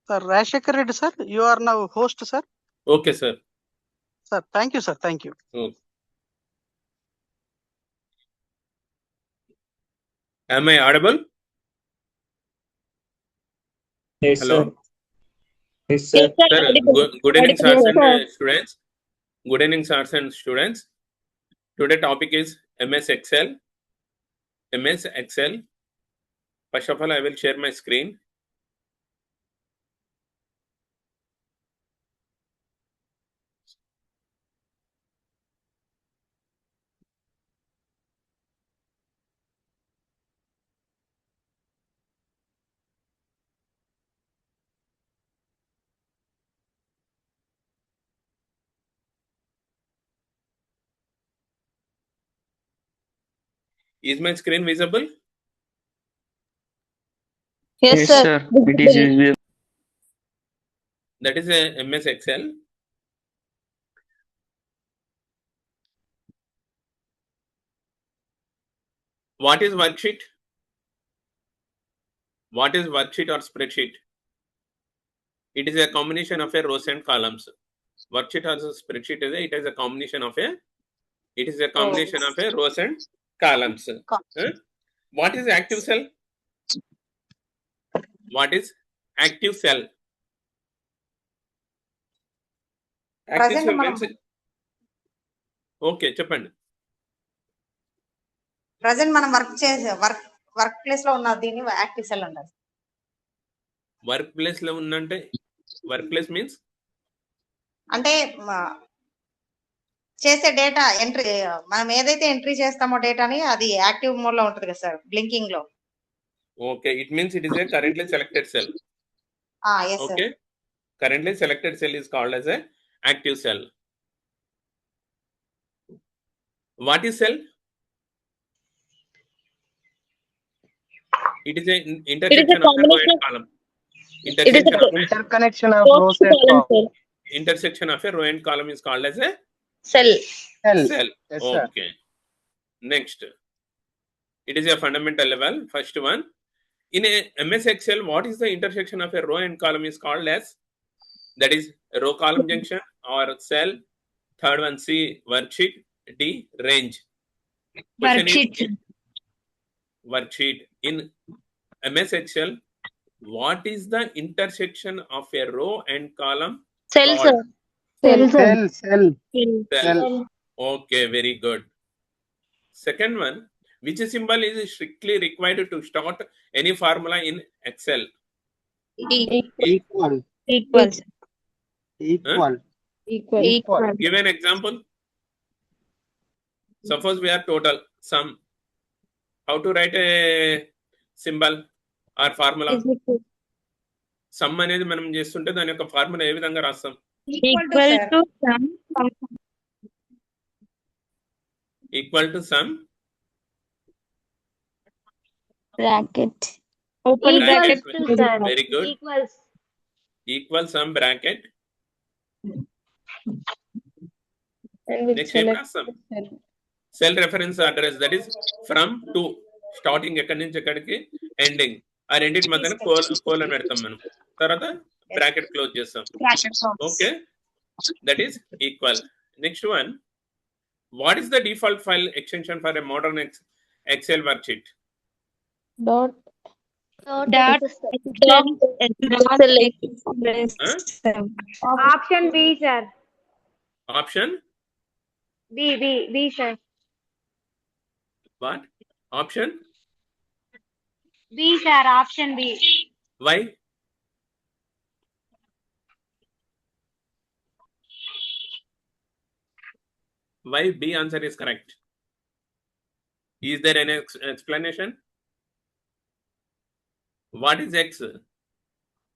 Sir, Rashekar Reddy, sir, you are now host, sir. Okay, sir. Sir, thank you, sir. Thank you. Okay. Am I audible? Yes, Hello. sir. Yes, sir. Sir, good evening, sir and students. Good evening, sir and students. Today topic is MS Excel. MS Excel. First of all, I will share my screen. Is my screen visible? Yes, sir. It is visible. That is a MS Excel. What is worksheet? What is worksheet or spreadsheet? It is a combination of a rows and columns. Worksheet or spreadsheet it is a combination of a rows and columns. What is active cell? What is active cell? Active cell means okay, చెప్పండి. Present మనం work place లో ఉన్న దీన్ని active cell అంటారు. Work place లో ఉన్నంటే work place means అంటే చేసే data entry, మనం ఏదైతే ఎంట్రీ చేస్తామో డేటాని అది యాక్టివ్ మోడ్ లో ఉంటుంది కదా సార్, బ్లింకింగ్ లో. Okay, it means it is a currently selected cell. Okay, currently selected cell is called as a active cell. What is cell? It is a intersection of a row and column. Interconnection of rows and columns. Intersection of a row and column is called as a cell. cell. Yes, okay. Next, it is a fundamental level. First one, in a MS Excel, what is the intersection of a row and column is called as? That is row column junction or cell. Third one, C, worksheet. D, range. Worksheet. In MS Excel, what is the intersection of a row and column? Cell, sir. Cell. Okay, very good. Second one, which symbol is strictly required to start any formula in Excel? Equal. Give an example. Suppose we are total sum. How to write a symbol or formula? Sum అనేది మనం చేస్తుంటే దాని యొక్క formula ఏ విధంగా రాస్తాం? Equal to sum bracket. Open bracket. Very good. Equal sum bracket. Next cell reference address, that is from to, starting ఎక్కడి నుంచి ఎక్కడికి ఎండింగ్, ఆ రెండింటి మధ్యన కోలన్ పెడతాం మనం, తర్వాత బ్రాకెట్ క్లోజ్ చేస్తాం. Okay, that is equal. Next one, what is the default file extension for a modern Excel worksheet? Option B, sir. Option B, sir. What? Option B, sir. Option B. Why? Why B answer is correct? Is there any explanation? What is X?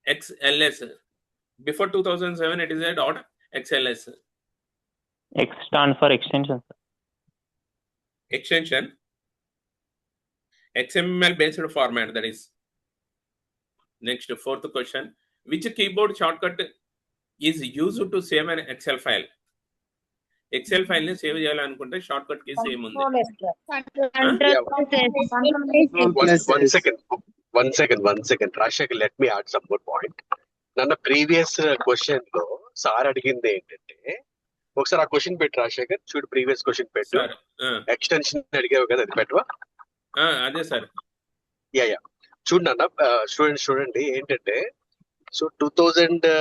XLS. Before 2007, it is a dot XLS. X stand for extension. Extension. XML based format, that is. Next, fourth question. Which keyboard shortcut is used to save an Excel file? Excel file ni save చేయాలనుకుంటే shortcut keys ఏముంది? One second. Rashek, let me add some more point. నన్న previous question లో sir అడిగింది ఏంటంటే, ఒకసారి ఆ question పెట్టి రాజశేఖర్ చూడు, ప్రీవియస్ క్వశ్చన్ పెట్టు. సార్ ఎక్స్టెన్షన్ అడిగావు కదా, అది పెట్టవా? అదే సార్. యా చూడు నాన్న, స్టూడెంట్స్ చూడండి ఏంటంటే, సో 2000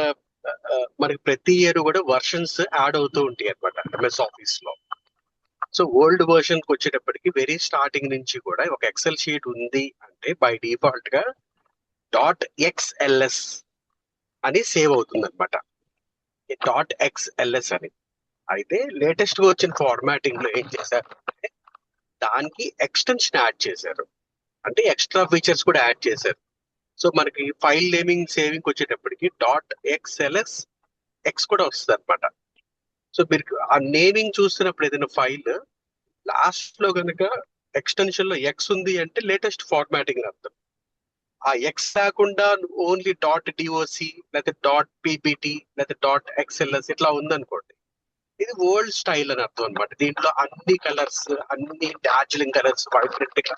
మనకి ప్రతి ఇయర్ కూడా వర్షన్స్ యాడ్ అవుతూ ఉంటాయి అనమాట ఎంఎస్ ఆఫీస్ లో. సో ఓల్డ్ వర్షన్ కి వచ్చేటప్పటికి వెరీ స్టార్టింగ్ నుంచి కూడా ఒక ఎక్సెల్ షీట్ ఉంది అంటే బై డిఫాల్ట్ గా .xls అని సేవ్ అవుతుంది అనమాట. .xls అని. అయితే లేటెస్ట్ గా వచ్చిన ఫార్మాటింగ్ లో ఏం చేశారు అంటే దానికి ఎక్స్టెన్షన్ యాడ్ చేశారు, అంటే ఎక్స్ట్రా ఫీచర్స్ కూడా యాడ్ చేశారు. సో మనకి ఫైల్ నేమింగ్ సేవింగ్ వచ్చేటప్పటికి .xls x కూడా వస్తుంది అనమాట. సో మీరు ఆ నేమింగ్ చూస్తున్నప్పుడు ఏదైనా ఫైల్ లాస్ట్ లో కనుక ఎక్స్టెన్షన్ లో ఎక్స్ ఉంది అంటే లేటెస్ట్ ఫార్మాటింగ్ అర్థం. ఆ ఎక్స్ కాకుండా ఓన్లీ .doc లేదా .ppt లేదా .xls ఇట్లా ఉందనుకోండి, ఇది ఓల్డ్ స్టైల్ అని అర్థం అనమాట. దీంట్లో అన్ని కలర్స్, అన్ని డార్జిలింగ్ కలర్స్ వైబ్రెంట్ గా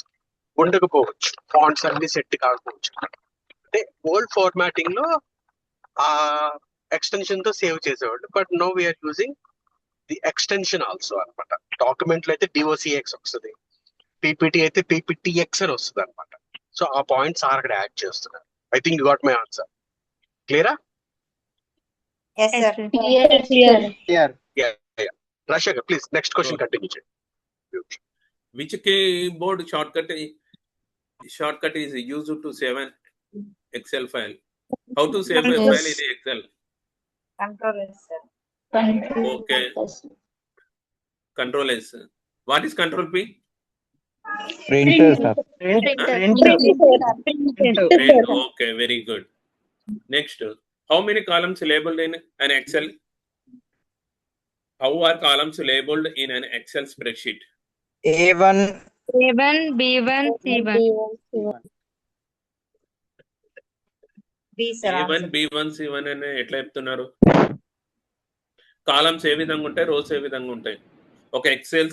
ఉండకపోవచ్చు, ఫాంట్స్ అన్ని సెట్ కాకపోవచ్చు. అంటే ఓల్డ్ ఫార్మాటింగ్ లో ఆ ఎక్స్టెన్షన్ తో సేవ్ చేసేవాళ్ళు. But no we're using the extension also అనమాట. డాక్యుమెంట్ లో అయితే docx వస్తుంది, ppt అయితే pptx అని వస్తుంది అనమాట. సో ఆ పాయింట్స్ అక్కడ యాడ్ చేస్తున్నారు. I think you got my answer. క్లియరా? Yes, sir. Clear. Rajasekhar please next question continue చేయండి. Which keyboard shortcut is used to save an Excel file? How to save a file in Excel? Control S, sir. Okay. Control S. What is Control P? Printer, sir. Okay, very good. Next, how many columns labeled in an Excel? How are columns labeled in an Excel spreadsheet? A1, B1, C1. B, sir. A1, B1, C1 అని ఎట్లా చెప్తున్నారు? Columns ఏ విధంగా ఉంటాయి, rose ఏ విధంగా ఉంటాయి? ఒక XL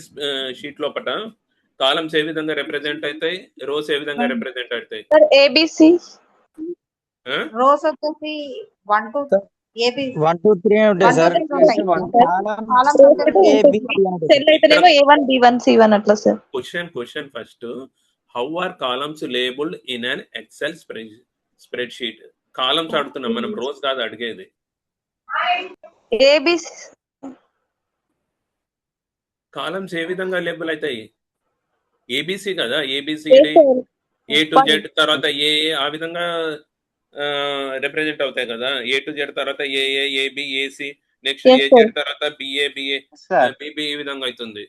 sheet లోపల columns ఏ విధంగా రిప్రజెంట్ అవుతాయి, రోస్ ఏ విధంగా రిప్రజెంట్ అవుతాయి? ABC. రోస్ వచ్చేసి 1 2 AB 1 2 3 ఉంటాయి సార్. సెల్ అయితేనేమో A1, B1, C1 అట్లా sir. Question first, how are columns labelled in an Excel spreadsheet? Columns అడుగుతున్నాం మనం, రోస్ కాదు అడిగేది. ABC. కాలమ్స్ ఏ విధంగా లేబుల్ అవుతాయి? ఏబిసి కదా, ఏబిసి A to Z తర్వాత ఏ ఆ విధంగా రిప్రజెంట్ అవుతాయి కదా. A to Z తర్వాత ఏఏ, ఏబి, ఏసి, నెక్స్ట్ AZ తర్వాత బిఏ, బిబి, ఈ విధంగా అవుతుంది.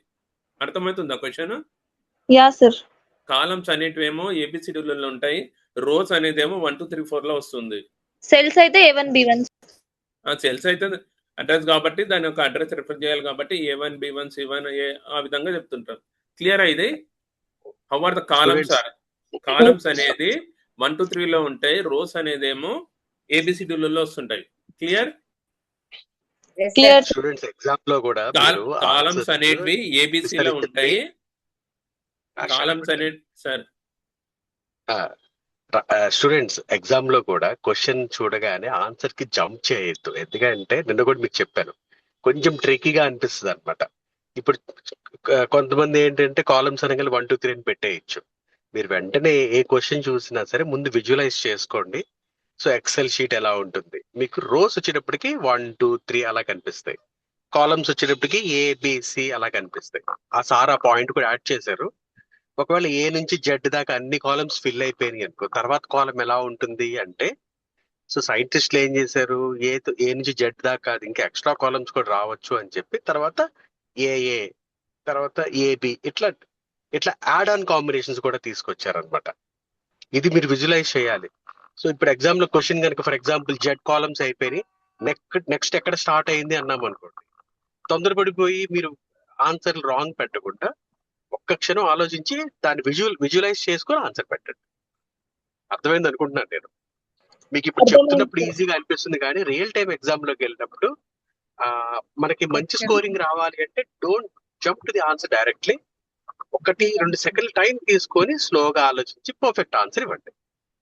అర్థమవుతుందా క్వశ్చన్? Yeah sir. కాలమ్స్ అనేటివేమో ఏబిసిడీలలో ఉంటాయి, రోస్ అనేదేమో 1 2 3 4 లో వస్తుంది. సెల్స్ అయితే A1, B1. సెల్స్ అయితే అడ్రస్ కాబట్టి దాని యొక్క అడ్రస్ రిఫర్ చేయాలి కాబట్టి A1, B1, C1 ఆ విధంగా చెప్తుంటారు. క్లియర్ ఇది? How are the columns are? Columns అనేది 1 2 3 లో ఉంటాయి, రోస్ అనేదేమో ఏబిసిడీలలో వస్తుంటాయి. క్లియర్? స్టూడెంట్స్ ఎగ్జామ్ లో కూడా కాలమ్స్ అనేటివి ఏబిసిలో ఉంటాయి. కాలమ్స్ అనేది సార్ స్టూడెంట్స్ ఎగ్జామ్ లో కూడా క్వశ్చన్ చూడగానే ఆన్సర్ కి జంప్ చేయొద్దు. ఎందుకంటే నిన్న కూడా మీకు చెప్పాను, కొంచెం ట్రికీగా అనిపిస్తుంది అనమాట. ఇప్పుడు కొంతమంది ఏంటంటే కాలమ్స్ అనగానే 1 2 3 అని పెట్టేయచ్చు. మీరు వెంటనే ఏ క్వశ్చన్ చూసినా సరే ముందు విజువలైజ్ చేసుకోండి. సో ఎక్సెల్ షీట్ ఎలా ఉంటుంది, మీకు రోస్ వచ్చేటప్పటికి 1 2 3 అలా కనిపిస్తాయి, కాలమ్స్ వచ్చేటప్పటికి ABC అలా కనిపిస్తాయి. ఆ సార్ ఆ పాయింట్ కూడా యాడ్ చేశారు. ఒకవేళ ఏ నుంచి జెడ్ దాకా అన్ని కాలమ్స్ ఫిల్ అయిపోయినాయి అనుకో, తర్వాత కాలం ఎలా ఉంటుంది అంటే, సో సైంటిస్టులు ఏం చేశారు, ఏ నుంచి జెడ్ దాకా అది ఇంకా ఎక్స్ట్రా కాలమ్స్ కూడా రావచ్చు అని చెప్పి తర్వాత ఏఏ తర్వాత ఏబి ఇట్లా యాడ్ ఆన్ కాంబినేషన్స్ కూడా తీసుకొచ్చారనమాట. ఇది మీరు విజువలైజ్ చేయాలి. సో ఇప్పుడు ఎగ్జామ్ లో క్వశ్చన్ కనుక ఫర్ ఎగ్జాంపుల్ జెడ్ కాలమ్స్ అయిపోయి నెక్స్ట్ ఎక్కడ స్టార్ట్ అయింది అన్నాం అనుకోండి, తొందరపడిపోయి మీరు ఆన్సర్ రాంగ్ పెట్టకుండా ఒక్క క్షణం ఆలోచించి దాన్ని విజువలైజ్ చేసుకొని ఆన్సర్ పెట్టండి. అర్థమైంది అనుకుంటున్నాను నేను. మీకు ఇప్పుడు చెప్తున్నప్పుడు ఈజీగా అనిపిస్తుంది, కానీ రియల్ టైం ఎగ్జామ్ లోకి వెళ్ళినప్పుడు మనకి మంచి స్కోరింగ్ రావాలి అంటే don't jump to the answer directly. 1 2 సెకండ్లు టైం తీసుకొని స్లోగా ఆలోచించి పర్ఫెక్ట్ ఆన్సర్ ఇవ్వండి.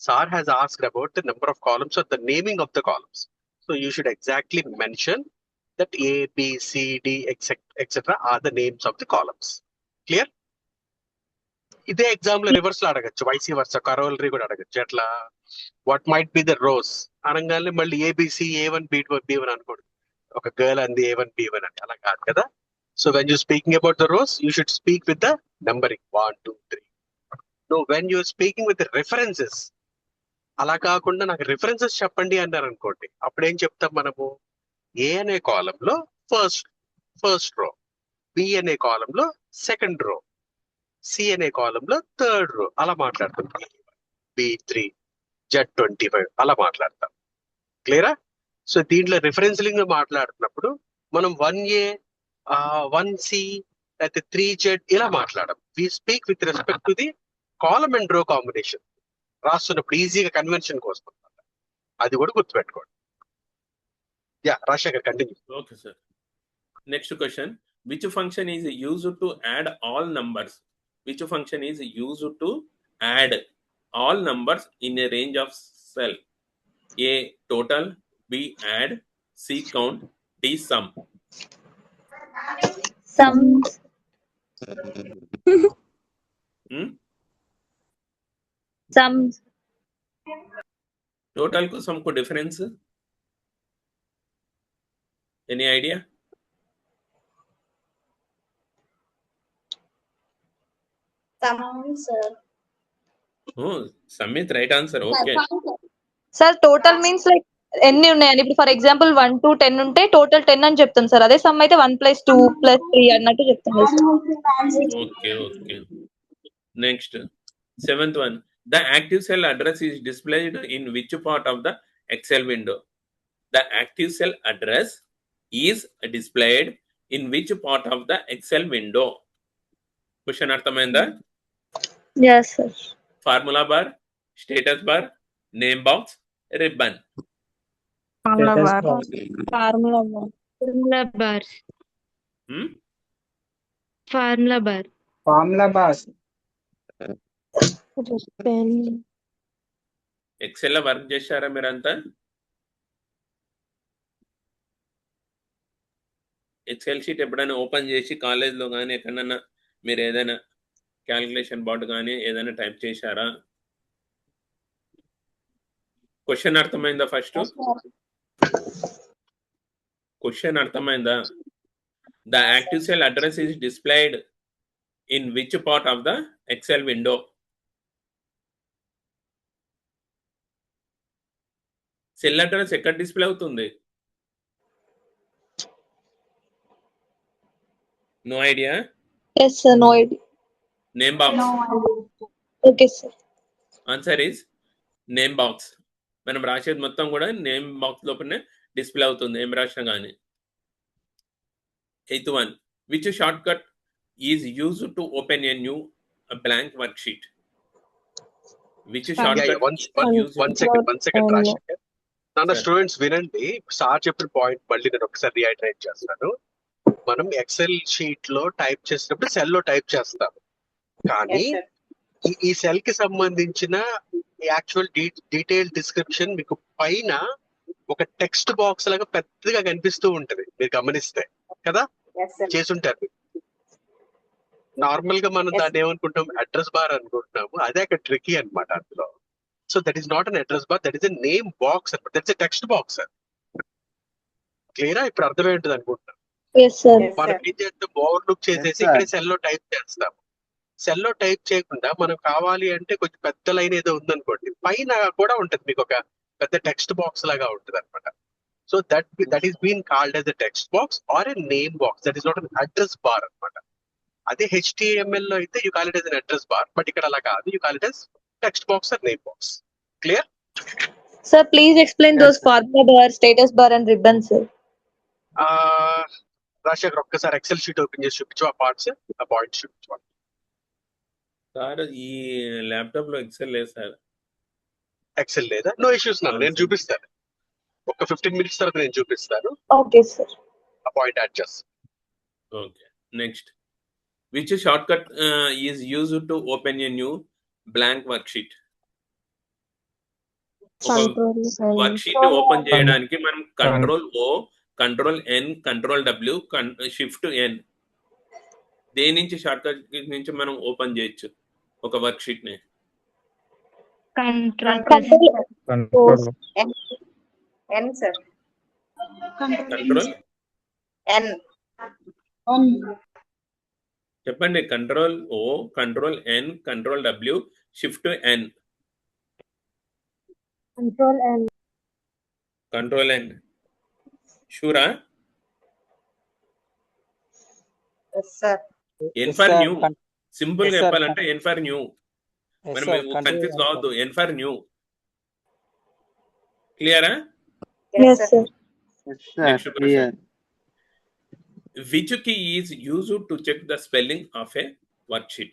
Sir has asked about the number of columns or the naming of the columns. So you should exactly mention that A, B, C, D, etc. are the names of the columns. Clear? ఇదే exam లో reverse లో అడగచ్చు, వైసీ వర్స కరోలరీ కూడా అడగచ్చు. ఎట్లా what might be the rose అనగానే మళ్ళీ ABC A1 B1 అనుకోండి, ఒక గర్ల్ అంది A1 B1 అని, అలా కాదు కదా. So when you speaking about the rows you should speak with the numbering 1 2 3. No when you speaking with references, అలా కాకుండా నాకు రిఫరెన్సెస్ చెప్పండి అన్నారు అనుకోండి, అప్పుడు ఏం చెప్తాం మనము? ఏ అనే కాలంలో ఫస్ట్ రో, బి అనే కాలంలో సెకండ్ రో, సి అనే కాలంలో థర్డ్ రో, అలా మాట్లాడతాం. B3 Z25 అలా మాట్లాడతాం. క్లియరా? సో దీంట్లో రిఫరెన్స్లింగ్ మాట్లాడుతున్నప్పుడు మనం 1A 1C లేకపోతే 3Z ఇలా మాట్లాడడం. We speak with respect to the column and row combination. రాస్తున్నప్పుడు ఈజీగా కన్వెన్షన్ కోసం అది కూడా గుర్తుపెట్టుకోండి. Yeah Rajasekhar continue. Okay, sir. Next question. Which function is used to add all numbers? Which function is used to add all numbers in a range of cell? A, total. B, add. C, count. D, sum. Sums. Sums. Total को sum को difference? Any idea? Oh, Samit, right answer. Okay. Sir, total means like ఎన్ని ఉన్నాయని. ఇప్పుడు for example 1 to 10 ఉంటే total 10 అని చెప్తాను sir. అదే some అయితే 1 + 2 + 3 అన్నట్టు చెప్తాను sir. Okay. Next, 7th one. The active cell address is displayed in which part of the Excel window? The active cell address is displayed in which part of the Excel window? Question అర్థమైందా? Yes sir. Formula bar, status bar, name box, ribbon. Formula bar. Formula bars. Excel లో work చేశారా మీరంతా? XL sheet ఎప్పుడైనా open చేసి కాలేజ్లో కానీ ఎక్కడన్నా మీరు ఏదైనా క్యాలిక్యులేషన్ బోర్డు కానీ ఏదైనా టైప్ చేశారా? క్వశ్చన్ అర్థమైందా? ఫస్ట్ క్వశ్చన్ అర్థమైందా? The active cell address is displayed in which part of the Excel window? Cell address ఎక్కడ డిస్ప్లే అవుతుంది? No idea? Yes sir, no idea. Name box. Okay sir. Answer is name box. మనం రాసేది మొత్తం కూడా name box లోపలనే display అవుతుంది, ఏం రాసినా కానీ. 8th one. Which shortcut is used to open a new blank worksheet? Which shortcut One is used? second Rajasekhar. నా స్టూడెంట్స్ వినండి, సార్ చెప్పిన పాయింట్ మళ్ళీ నేను ఒకసారి రీఐటరేట్ చేస్తాను. మనం ఎక్సెల్ షీట్ లో టైప్ చేసినప్పుడు సెల్ లో టైప్ చేస్తాం, కానీ ఈ సెల్ కి సంబంధించిన యాక్చువల్ డీటెయిల్ డిస్క్రిప్షన్ మీకు పైన ఒక టెక్స్ట్ బాక్స్ లాగా పెద్దగా కనిపిస్తూ ఉంటది, మీరు గమనిస్తే కదా, చేసుంటారు. నార్మల్ గా మనం దాన్ని ఏమనుకుంటాం, అడ్రస్ బార్ అనుకుంటున్నాము. అదే అక్కడ ట్రికీ అన్నమాట అందులో. So that is not an address bar, that is a name box అనమాట, that is a text box. క్లియరా? ఇప్పుడు అర్థమై ఉంటుంది అనుకుంటున్నాను. Yes sir. మనం ఏం చేస్తాం, ఓవర్ లుక్ చేసేసి ఇక్కడ సెల్ లో టైప్ చేస్తాం. సెల్ లో టైప్ చేయకుండా మనం కావాలి అంటే కొంచెం పెద్ద లైన్ ఏదో ఉందనుకోండి, పైన కూడా ఉంటది మీకు ఒక పెద్ద టెక్స్ట్ బాక్స్ లాగా ఉంటది అనమాట. So that is been called as a text box or a name box. That is not an address bar అనమాట. అదే HTML లో అయితే you call it as an address bar, but ఇక్కడ అలా కాదు, you call it as text box or name box. Clear? Sir, please explain those formula bar, status bar and ribbon sir. Rajasekhar ఒక్కసారి XL sheet open చేసి చూపించు, ఆ parts ఆ points చూపించు. Sir ఈ ల్యాప్టాప్ లో ఎక్సెల్ లేదు సార్. ఎక్సెల్ లేదా? నో ఇష్యూస్, నేను చూపిస్తాను. ఒక 15 minutes తర్వాత నేను చూపిస్తాను. Okay sir. ఆ పాయింట్ యాడ్ చేస్తాను. Okay. Next. Which short cut is used to open a new blank work sheet? ఒక వర్క్ షీట్ ని ఓపెన్ చేయడానికి మనం కంట్రోల్-O, కంట్రోల్-N, కంట్రోల్-W, షిఫ్ట్-N దేని నుంచి షార్ట్ కట్ నుంచి మనం ఓపెన్ చేయొచ్చు ఒక వర్క్ షీట్ ని? N sir. Control N. చెప్పండి. Control O, control N, control W, shift N. Control N. షూరా? Sir. N for new. Simple గా చెప్పాలంటే ఎన్ ఫర్ న్యూ. మనం కన్ఫ్యూజ్ కావద్దు. N for new. క్లియరా? Yes, sir. Next question. Which key is used to check the spelling of a worksheet?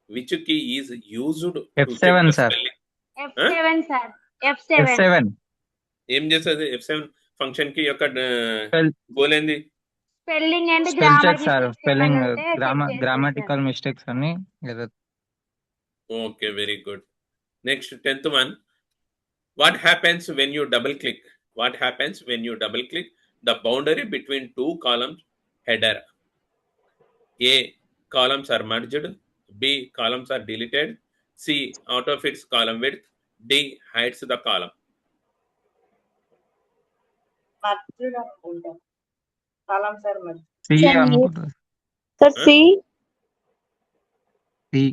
Which key is used to F7, check the sir. spelling? F7 sir. F7. F7. ఏం చేస్తుంది F7 function కి యొక్క Spell- goal ఏంది? Spelling and spell grammar check sir, mistakes spelling ఏమైనా ఉంటే check చేస్తుంది, grammatical mistakes అన్ని ఏదో. Okay, very good. Next 10th one. What happens when you double click? What happens when you double click the boundary between two columns header? A, columns are merged. B, columns are deleted. C, out of its column width. D, hides the column. Column sir మరి. C Sir, అనుకుంటా. Sir, C. C.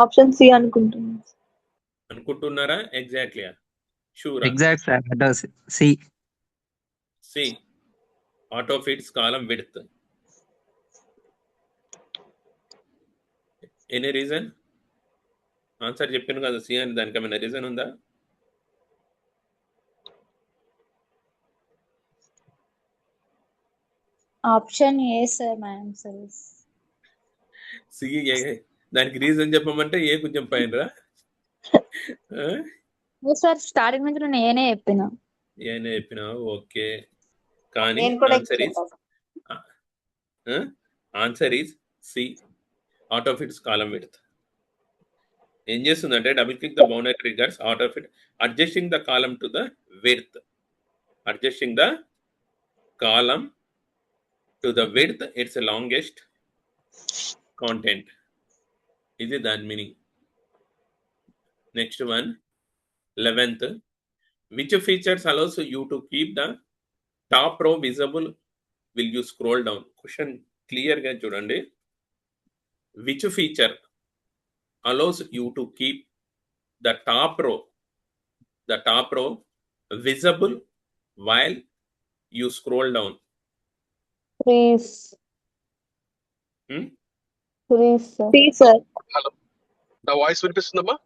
Option C అనుకుంటున్నాను. అనుకుంటున్నారా? Exactly sure? Exact sir, address C. C, out of its column width. Any reason? Answer చెప్పాను కదా C అని, దానికి ఏమైనా reason ఉందా? Option A, sir. My answer is. C, దానికి రీజన్ చెప్పమంటే ఏ కొంచెం పైన రా. Sir, starting నుంచి నేను ఏనే చెప్పినా. ఏనే చెప్పినా ఓకే, కానీ నేను కూడా answer is C, out of its column width. ఏం చేస్తుందంటే double click the boundary triggers out of it adjusting the column to the width. Adjusting the column to the width its longest content. ఇది దాని meaning. Next one 11th. Which features allows you to keep the top row visible will you scroll down? Question clear గా చూడండి. Which feature allows you to keep the top row visible while you scroll down? Freeze. Freeze, sir. C, sir. Hello, నా voice వినిపిస్తుందమ్మా?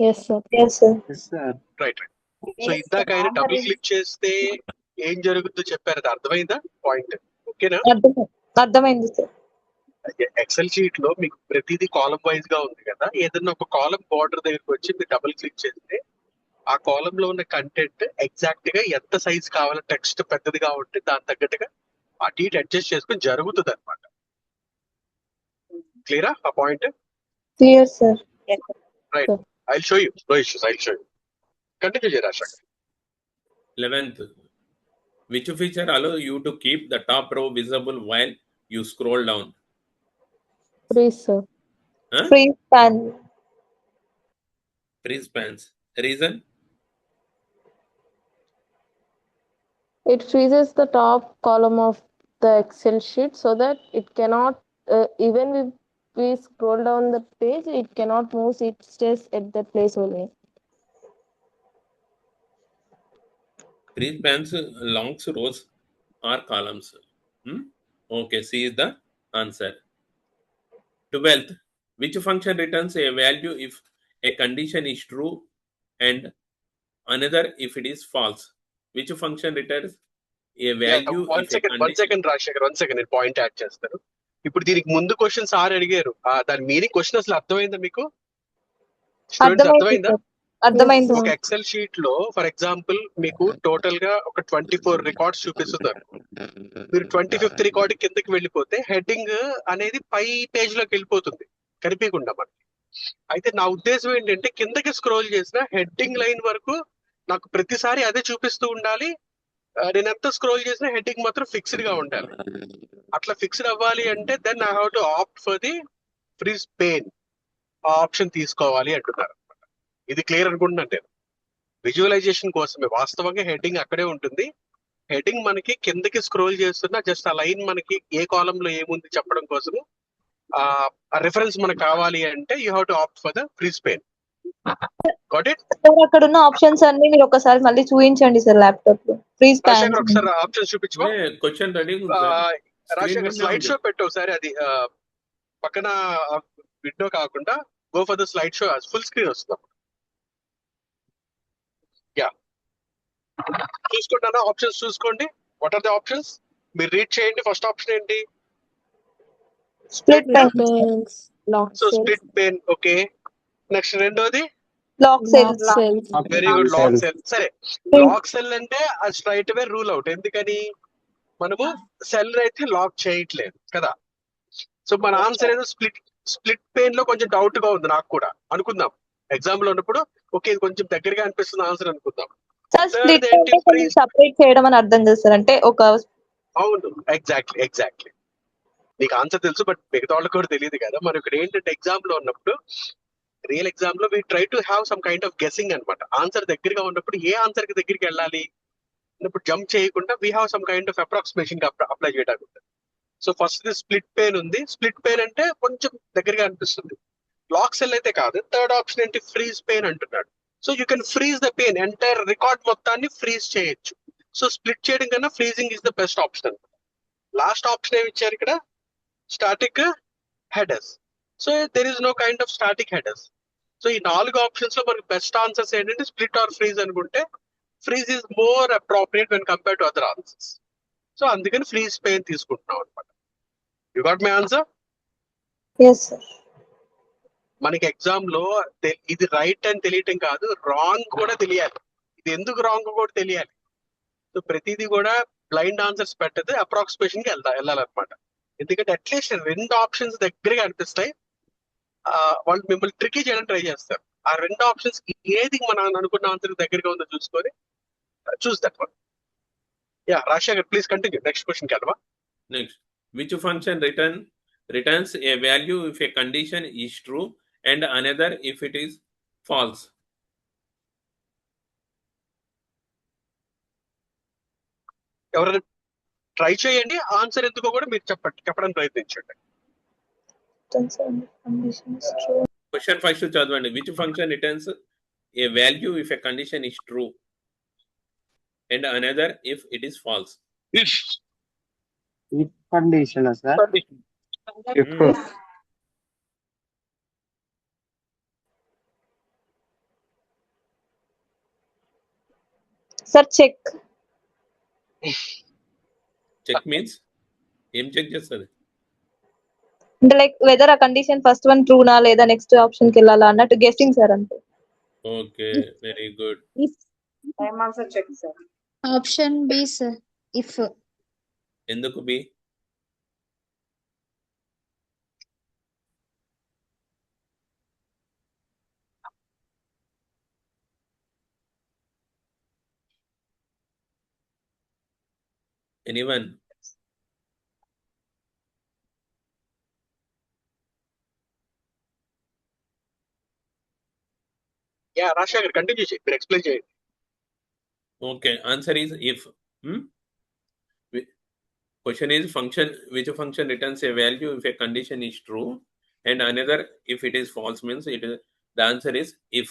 Yes, sir. Yes, sir. Right. So ఇందాక ఆయన double click చేస్తే ఏం జరుగుతుందో చెప్పారు, అది అర్థమైందా పాయింట్? ఓకేనా? అర్థమైంది సార్. ఎక్సెల్ షీట్ లో మీకు ప్రతిదీ కాలం వైజ్ గా ఉంది కదా, ఏదన్నా ఒక కాలం బార్డర్ దగ్గరికి వచ్చి మీరు డబుల్ క్లిక్ చేస్తే ఆ కాలం లో ఉన్న కంటెంట్ ఎగ్జాక్ట్ గా ఎంత సైజ్ కావాలో, టెక్స్ట్ పెద్దదిగా ఉంటే దాని తగ్గట్టుగా అటు ఇటు అడ్జస్ట్ చేసుకుని జరుగుతుంది అనమాట. క్లియరా ఆ point? Clear sir. Right. I'll show you. No issues. I'll show you. Continue, Jairashak. 11th. Which feature allows you to keep the top row visible while you scroll down? Freeze, sir. Freeze span. Freeze spans. Reason? It freezes the top column of the Excel sheet so that it cannot, even if we scroll down the page, it cannot move. It stays at that place only. Freeze spans, longs, rows or columns. Okay, C is the answer. 12th. Which function returns a value if a condition is true and another if it is false? Which function returns a value one second Rajasekhar, 1 second, నేను point add చేస్తాను. ఇప్పుడు దీనికి ముందు question sir అడిగారు, దాని meaning question అసలు అర్థమైందా మీకు? అర్థమైందా? అర్థమైంది. ఒక ఎక్సెల్ షీట్ లో ఫర్ ఎగ్జాంపుల్ మీకు టోటల్ గా ఒక 24 రికార్డ్స్ చూపిస్తున్నారు. మీరు 25th రికార్డ్ కిందకి వెళ్ళిపోతే హెడ్డింగ్ అనేది పై పేజ్ లోకి వెళ్ళిపోతుంది కనిపించకుండా మనకి. అయితే నా ఉద్దేశం ఏంటంటే కిందకి స్క్రోల్ చేసిన హెడ్డింగ్ లైన్ వరకు నాకు ప్రతిసారి అదే చూపిస్తూ ఉండాలి. నేను ఎంత స్క్రోల్ చేసినా హెడ్డింగ్ మాత్రం ఫిక్స్డ్ గా ఉండాలి. అట్లా ఫిక్స్డ్ అవ్వాలి అంటే then I have to opt for the freeze pane option తీసుకోవాలి అంటున్నారు. ఇది క్లియర్ అనుకుంటున్నాను నేను. విజువలైజేషన్ కోసమే, వాస్తవంగా హెడ్డింగ్ అక్కడే ఉంటుంది. హెడ్డింగ్ మనకి కిందకి స్క్రోల్ చేస్తున్నా జస్ట్ ఆ లైన్ మనకి ఏ కాలం లో ఏముంది చెప్పడం కోసము ఆ రిఫరెన్స్ మనకు కావాలి అంటే you have to opt for the freeze pane. Got it? అక్కడ ఉన్న ఆప్షన్స్ అన్ని మీరు ఒకసారి మళ్ళీ చూపించండి సార్ ల్యాప్టాప్ లో. ఫ్రీజ్ రాజశేఖర్ ఒకసారి ఆప్షన్స్ చూపించు. Question ready Rajashekar slide show పెట్టు ఒకసారి. అది పక్కన విండో కాకుండా go for the slide show, full screen వస్తుంది. యా, చూసుకుంటారా? ఆప్షన్స్ చూసుకోండి. What are the options? మీరు రీడ్ చేయండి. ఫస్ట్ ఆప్షన్ ఏంటి? Split Panes, lock so cells, split pain. Okay, next రెండోది lock lock cells. cells, very good, Lock lock cell. Cell. సరే, lock cell అంటే అది స్ట్రైట్ అవే rule out. ఎందుకని? మనము cell అయితే లాక్ చేయట్లేదు కదా. సో మన ఆన్సర్ ఏదో స్ప్లిట్ పెయిన్ లో కొంచెం డౌట్ గా ఉంది నాకు కూడా. అనుకుందాం ఎగ్జామ్ లో ఉన్నప్పుడు ఓకే ఇది కొంచెం దగ్గరగా అనిపిస్తుంది ఆన్సర్ అనుకుందాం. సార్ స్ప్లిట్ అంటే కొంచెం సపరేట్ చేయడం అని అర్థం చేస్తారు. అంటే ఒక అవును, ఎగ్జాక్ట్లీ నీకు ఆన్సర్ తెలుసు, బట్ మిగతా వాళ్ళకి కూడా తెలియదు కదా. మరి ఇక్కడ ఏంటంటే ఎగ్జామ్ లో ఉన్నప్పుడు, రియల్ ఎగ్జామ్ లో we try to have some kind of guessing అనమాట. ఆన్సర్ దగ్గరగా ఉన్నప్పుడు ఏ ఆన్సర్ కి దగ్గరికి వెళ్ళాలి అన్నప్పుడు జంప్ చేయకుండా we have some kind of approximation apply చేయడానికి ఉంటుంది. సో ఫస్ట్ స్ప్లిట్ పెయిన్ ఉంది. స్ప్లిట్ పెయిన్ అంటే కొంచెం దగ్గరగా అనిపిస్తుంది. లాక్ సెల్ అయితే కాదు. థర్డ్ ఆప్షన్ ఏంటి? ఫ్రీజ్ పెయిన్ అంటున్నాడు. So you can freeze the pane, entire record మొత్తాన్ని ఫ్రీజ్ చేయొచ్చు. సో స్ప్లిట్ చేయడం కన్నా freezing is the best option. Last option ఏమి ఇచ్చారు ఇక్కడ? Static headers. So there is no kind of static headers. So ఈ 4 options లో మనకి బెస్ట్ ఆన్సర్స్ ఏంటంటే స్ప్లిట్ ఆర్ ఫ్రీజ్ అనుకుంటే freeze is more appropriate when compare to other answers. So అందుకని freeze pain తీసుకుంటున్నాం అనమాట. You got my answer? yes sir. మనకి exam లో ఇది రైట్ అని తెలియటం కాదు, రాంగ్ కూడా తెలియాలి. ఇది ఎందుకు రాంగ్ కూడా తెలియాలి. సో ప్రతిదీ కూడా బ్లైండ్ ఆన్సర్స్ పెట్టదు, అప్రాక్సిమేషన్ కి వెళ్ళాలన్నమాట. ఎందుకంటే అట్లీస్ట్ 2 ఆప్షన్స్ దగ్గరగా అనిపిస్తాయి. వాళ్ళు మిమ్మల్ని ట్రికీ చేయడానికి ట్రై చేస్తారు. ఆ 2 ఆప్షన్స్ ఏది మనం అనుకున్న ఆన్సర్ దగ్గరగా ఉందో చూసుకొని choose that one. Yeah, Rajasekhar please continue. Next question కి వెళ్ళవా? Next, which function returns a value if a condition is true and another if it is false? ఎవరైనా ట్రై చేయండి. ఆన్సర్ ఎందుకో కూడా మీరు చెప్పడానికి ప్రయత్నించండి. Question first చదవండి. Which function returns a value if a condition is true and another if it is false? If condition, sir. If sir check. Check means ఏం check చేస్తుంది? అంటే లైక్ వెదర్ ఆ కండిషన్ ఫస్ట్ వన్ ట్రూనా లేదా next option కి వెళ్ళాలా అన్నట్టు guessing sir. అంతే. Okay, very good. I'm also check sir. Option B sir, if. ఎందుకు B? Anyone? Yeah, Rajasekhar continue చేయండి, మీరు ఎక్స్ప్లెయిన్ చేయండి. Okay, answer is if. Question is which function returns a value if a condition is true and another if it is false, means the answer is if.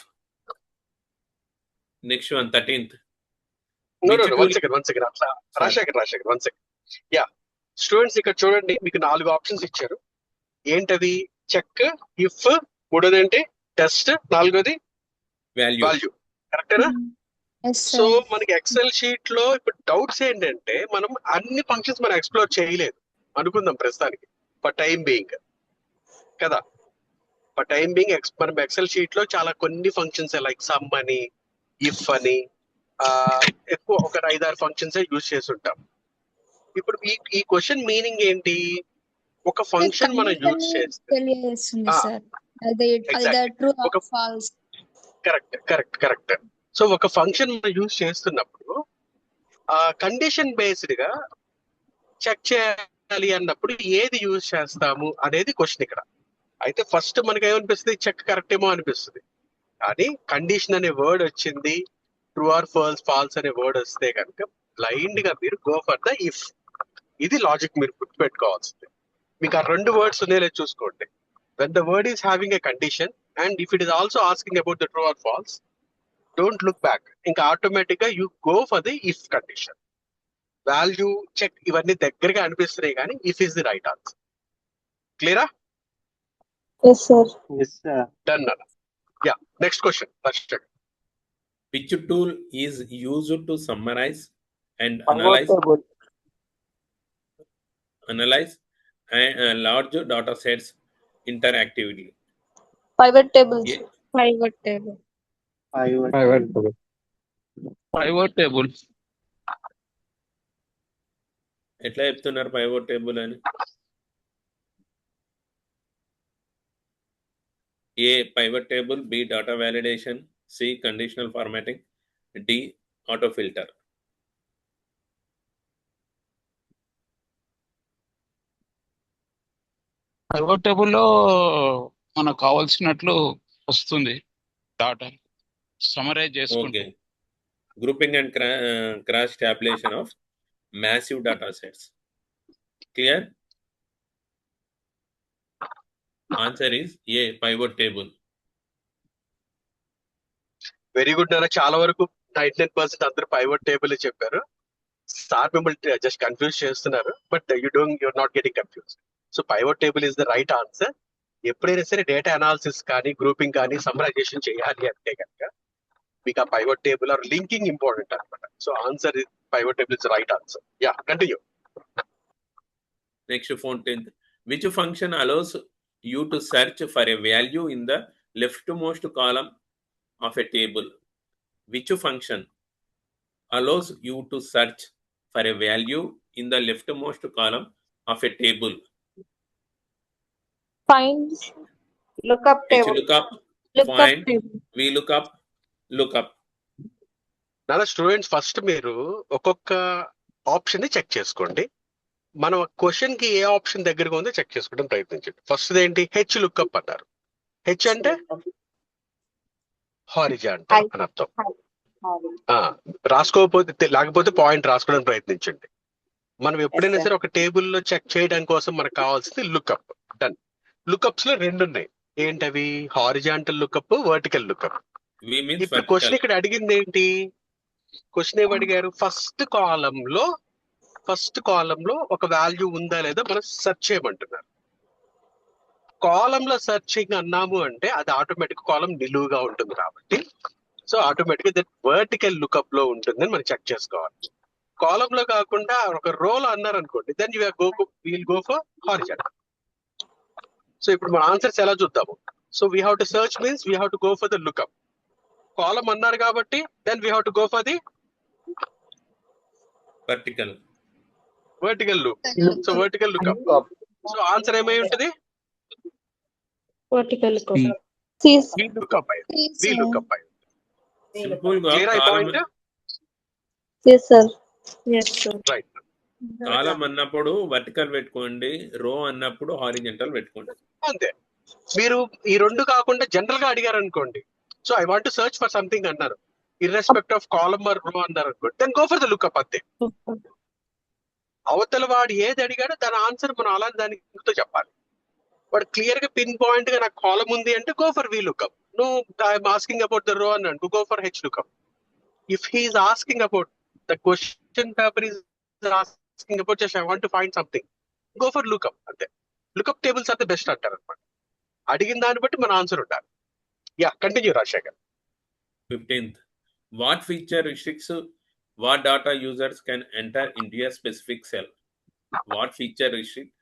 Next one, 13th. No, one second. అట్లా Rajasekhar 1 second. Yeah, students ఇక్కడ చూడండి, మీకు 4 options ఇచ్చారు. ఏంటవి? Check, if, మూడోది ఏంటి? Test, నాలుగోది value. కరెక్టేనా? సో మనకి ఎక్సెల్ షీట్ లో ఇప్పుడు డౌట్స్ ఏంటంటే మనం అన్ని ఫంక్షన్స్ మనం ఎక్స్ప్లోర్ చేయలేదు అనుకుందాం ప్రస్తుతానికి, ఫర్ టైం బీయింగ్ కదా. ఫర్ టైం బీయింగ్ మనం ఎక్సెల్ షీట్ లో చాలా కొన్ని ఫంక్షన్స్ లైక్ సమ్ అని, ఇఫ్ అని, ఎక్కువ ఒక 5-6 ఫంక్షన్స్ యూజ్ చేసి ఉంటాం. ఇప్పుడు ఈ క్వశ్చన్ మీనింగ్ ఏంటి? ఒక ఫంక్షన్ మనం యూజ్ చేస్తే either true or false. Correct. So ఒక ఫంక్షన్ మనం యూజ్ చేస్తున్నప్పుడు ఆ కండిషన్ బేస్డ్ గా చెక్ చేయాలి అన్నప్పుడు ఏది యూజ్ చేస్తాము అనేది క్వశ్చన్ ఇక్కడ. అయితే ఫస్ట్ మనకి ఏమనిపిస్తుంది, చెక్ కరెక్ట్ ఏమో అనిపిస్తుంది. కానీ కండిషన్ అనే వర్డ్ వచ్చింది, ట్రూ ఆర్ ఫాల్స్ అనే వర్డ్ వస్తే కనుక బ్లైండ్ గా మీరు గో ఫర్ ద ఇఫ్. ఇది లాజిక్ మీరు గుర్తుపెట్టుకోవాల్సింది. మీకు ఆ రెండు వర్డ్స్ ఉన్నాయో చూసుకోండి. when the word is having a condition and if it is also asking about the true or false, don't look back. ఇంకా ఆటోమేటిక్ గా you go for the if condition. Value check ఇవన్నీ దగ్గరగా అనిపిస్తున్నాయి కానీ if is the right answer. క్లియరా? Yes sir. Done అన్న. Yeah, next question. Which tool is used to summarize and analyze large data sets interactively? Pivot tables. Pivot table. Pivot table. ఎట్లా చెప్తున్నారు pivot table అని? A pivot table, B data validation, C conditional formatting, D auto filter. Pivot table లో మనకు కావాల్సినట్లు వస్తుంది data summarize చేసుకుంటే. Grouping and cross tabulation of massive data sets. Clear? Answer is A, pivot table. Very good నాన్న. చాలా వరకు 99% అందరూ పైవట్ టేబుల్ చెప్పారు. సార్ మిమ్మల్ని జస్ట్ కన్ఫ్యూజ్ చేస్తున్నారు, but you're not getting confuse. So pivot table is the right answer. ఎప్పుడైనా సరే డేటా అనాలిసిస్ కానీ గ్రూపింగ్ కానీ సమ్మరైజేషన్ చేయాలి అంటే కనుక మీకు ఆ pivot table or linking important అనమాట. So answer pivot table is the right answer. Yeah, continue. Next, 14th. Which function allows you to search for a value in the leftmost column of a table? Which function allows you to search for a value in the leftmost column of a table? Find. Lookup table. Lookup. Find. VLOOKUP. Lookup. నాన్న students first మీరు ఒక్కొక్క option ని check చేసుకోండి. మనం question కి ఏ option దగ్గరగా ఉందో check చేసుకోవడం ప్రయత్నించండి. ఫస్ట్ ఏంటి, హెచ్ లుక్అప్ అన్నారు. హెచ్ అంటే హారిజాంటల్ అని అర్థం. రాసుకోకపోతే లేకపోతే పాయింట్ రాసుకోవడానికి ప్రయత్నించండి. మనం ఎప్పుడైనా సరే ఒక టేబుల్లో చెక్ చేయడం కోసం మనకు కావాల్సింది లుక్అప్. డన్. లుక్అప్స్ లో రెండు ఉన్నాయి. ఏంటవి? Horizontal lookup, vertical lookup. ఇప్పుడు క్వశ్చన్ ఇక్కడ అడిగింది ఏంటి? క్వశ్చన్ ఏమి అడిగారు? ఫస్ట్ కాలం లో ఒక వాల్యూ ఉందా లేదా మనం సెర్చ్ చేయమంటున్నారు. కాలం లో సెర్చింగ్ అన్నాము అంటే అది ఆటోమేటిక్ కాలం నిలువుగా ఉంటుంది కాబట్టి సో ఆటోమేటిక్ గా వర్టికల్ లుక్అప్ లో ఉంటుందని మనం చెక్ చేసుకోవాలి. కాలం లో కాకుండా ఒక రోల్ అన్నారు అనుకోండి, then will go for horizontal. So ఇప్పుడు మన ఆన్సర్స్ ఎలా చూద్దాము? So we have to search means we have to go for the lookup. Column అన్నారు కాబట్టి then we have to go for the vertical look. So vertical lookup. So answer ఏమై ఉంటది? Vertical lookup. VLOOKUP. Simple గా clear అయి point? Yes sir. Yes, sir. Right. Column అన్నప్పుడు vertical పెట్టుకోండి, రో అన్నప్పుడు హారిజాంటల్ పెట్టుకోండి. అంతే. మీరు ఈ రెండు కాకుండా జనరల్ గా అడిగారు అనుకోండి, so I want to search for something అన్నారు, irrespective of column or row అన్నారు అనుకోండి, then go for the lookup. అంతే. అవతల వాడు ఏది అడిగాడో దాని ఆన్సర్ మనం అలా దానికి చెప్పాలి. వాడు క్లియర్ గా పిన్ పాయింట్ గా నాకు కాలం ఉంది అంటే గో ఫర్ VLOOKUP. నువ్వు I'm asking about the row అన్నాడు, go for HLOOKUP. If he is asking about the question paper is asking about just I want to find something, go for lookup. అంతే. Lookup tables are the best అంటారు అనమాట. అడిగిన దాన్ని బట్టి మన answer ఉండాలి. Yeah, continue Rajasekhar. 15th. What feature restricts what data users can enter into a specific cell? What feature restricts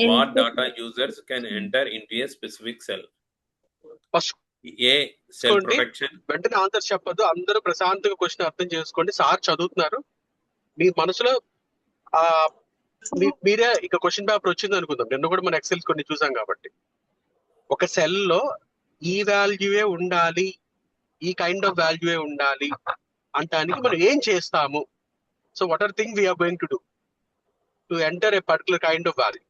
what data users can enter into a specific cell? First A, cell protection. వెంటనే answer చెప్పొద్దు, అందరూ ప్రశాంతంగా question అర్థం చేసుకోండి. Sir చదువుతున్నారు, మీ మనసులో మీరే ఇక క్వశ్చన్ పేపర్ వచ్చింది అనుకుందాం. నిన్న కూడా మన ఎక్సెల్ కొన్ని చూసాం కాబట్టి ఒక సెల్ లో ఈ వాల్యూయే ఉండాలి, ఈ కైండ్ ఆఫ్ వాల్యూయే ఉండాలి అంటానికి మనం ఏం చేస్తాము? So what are thing we're going to do to enter a particular kind of value?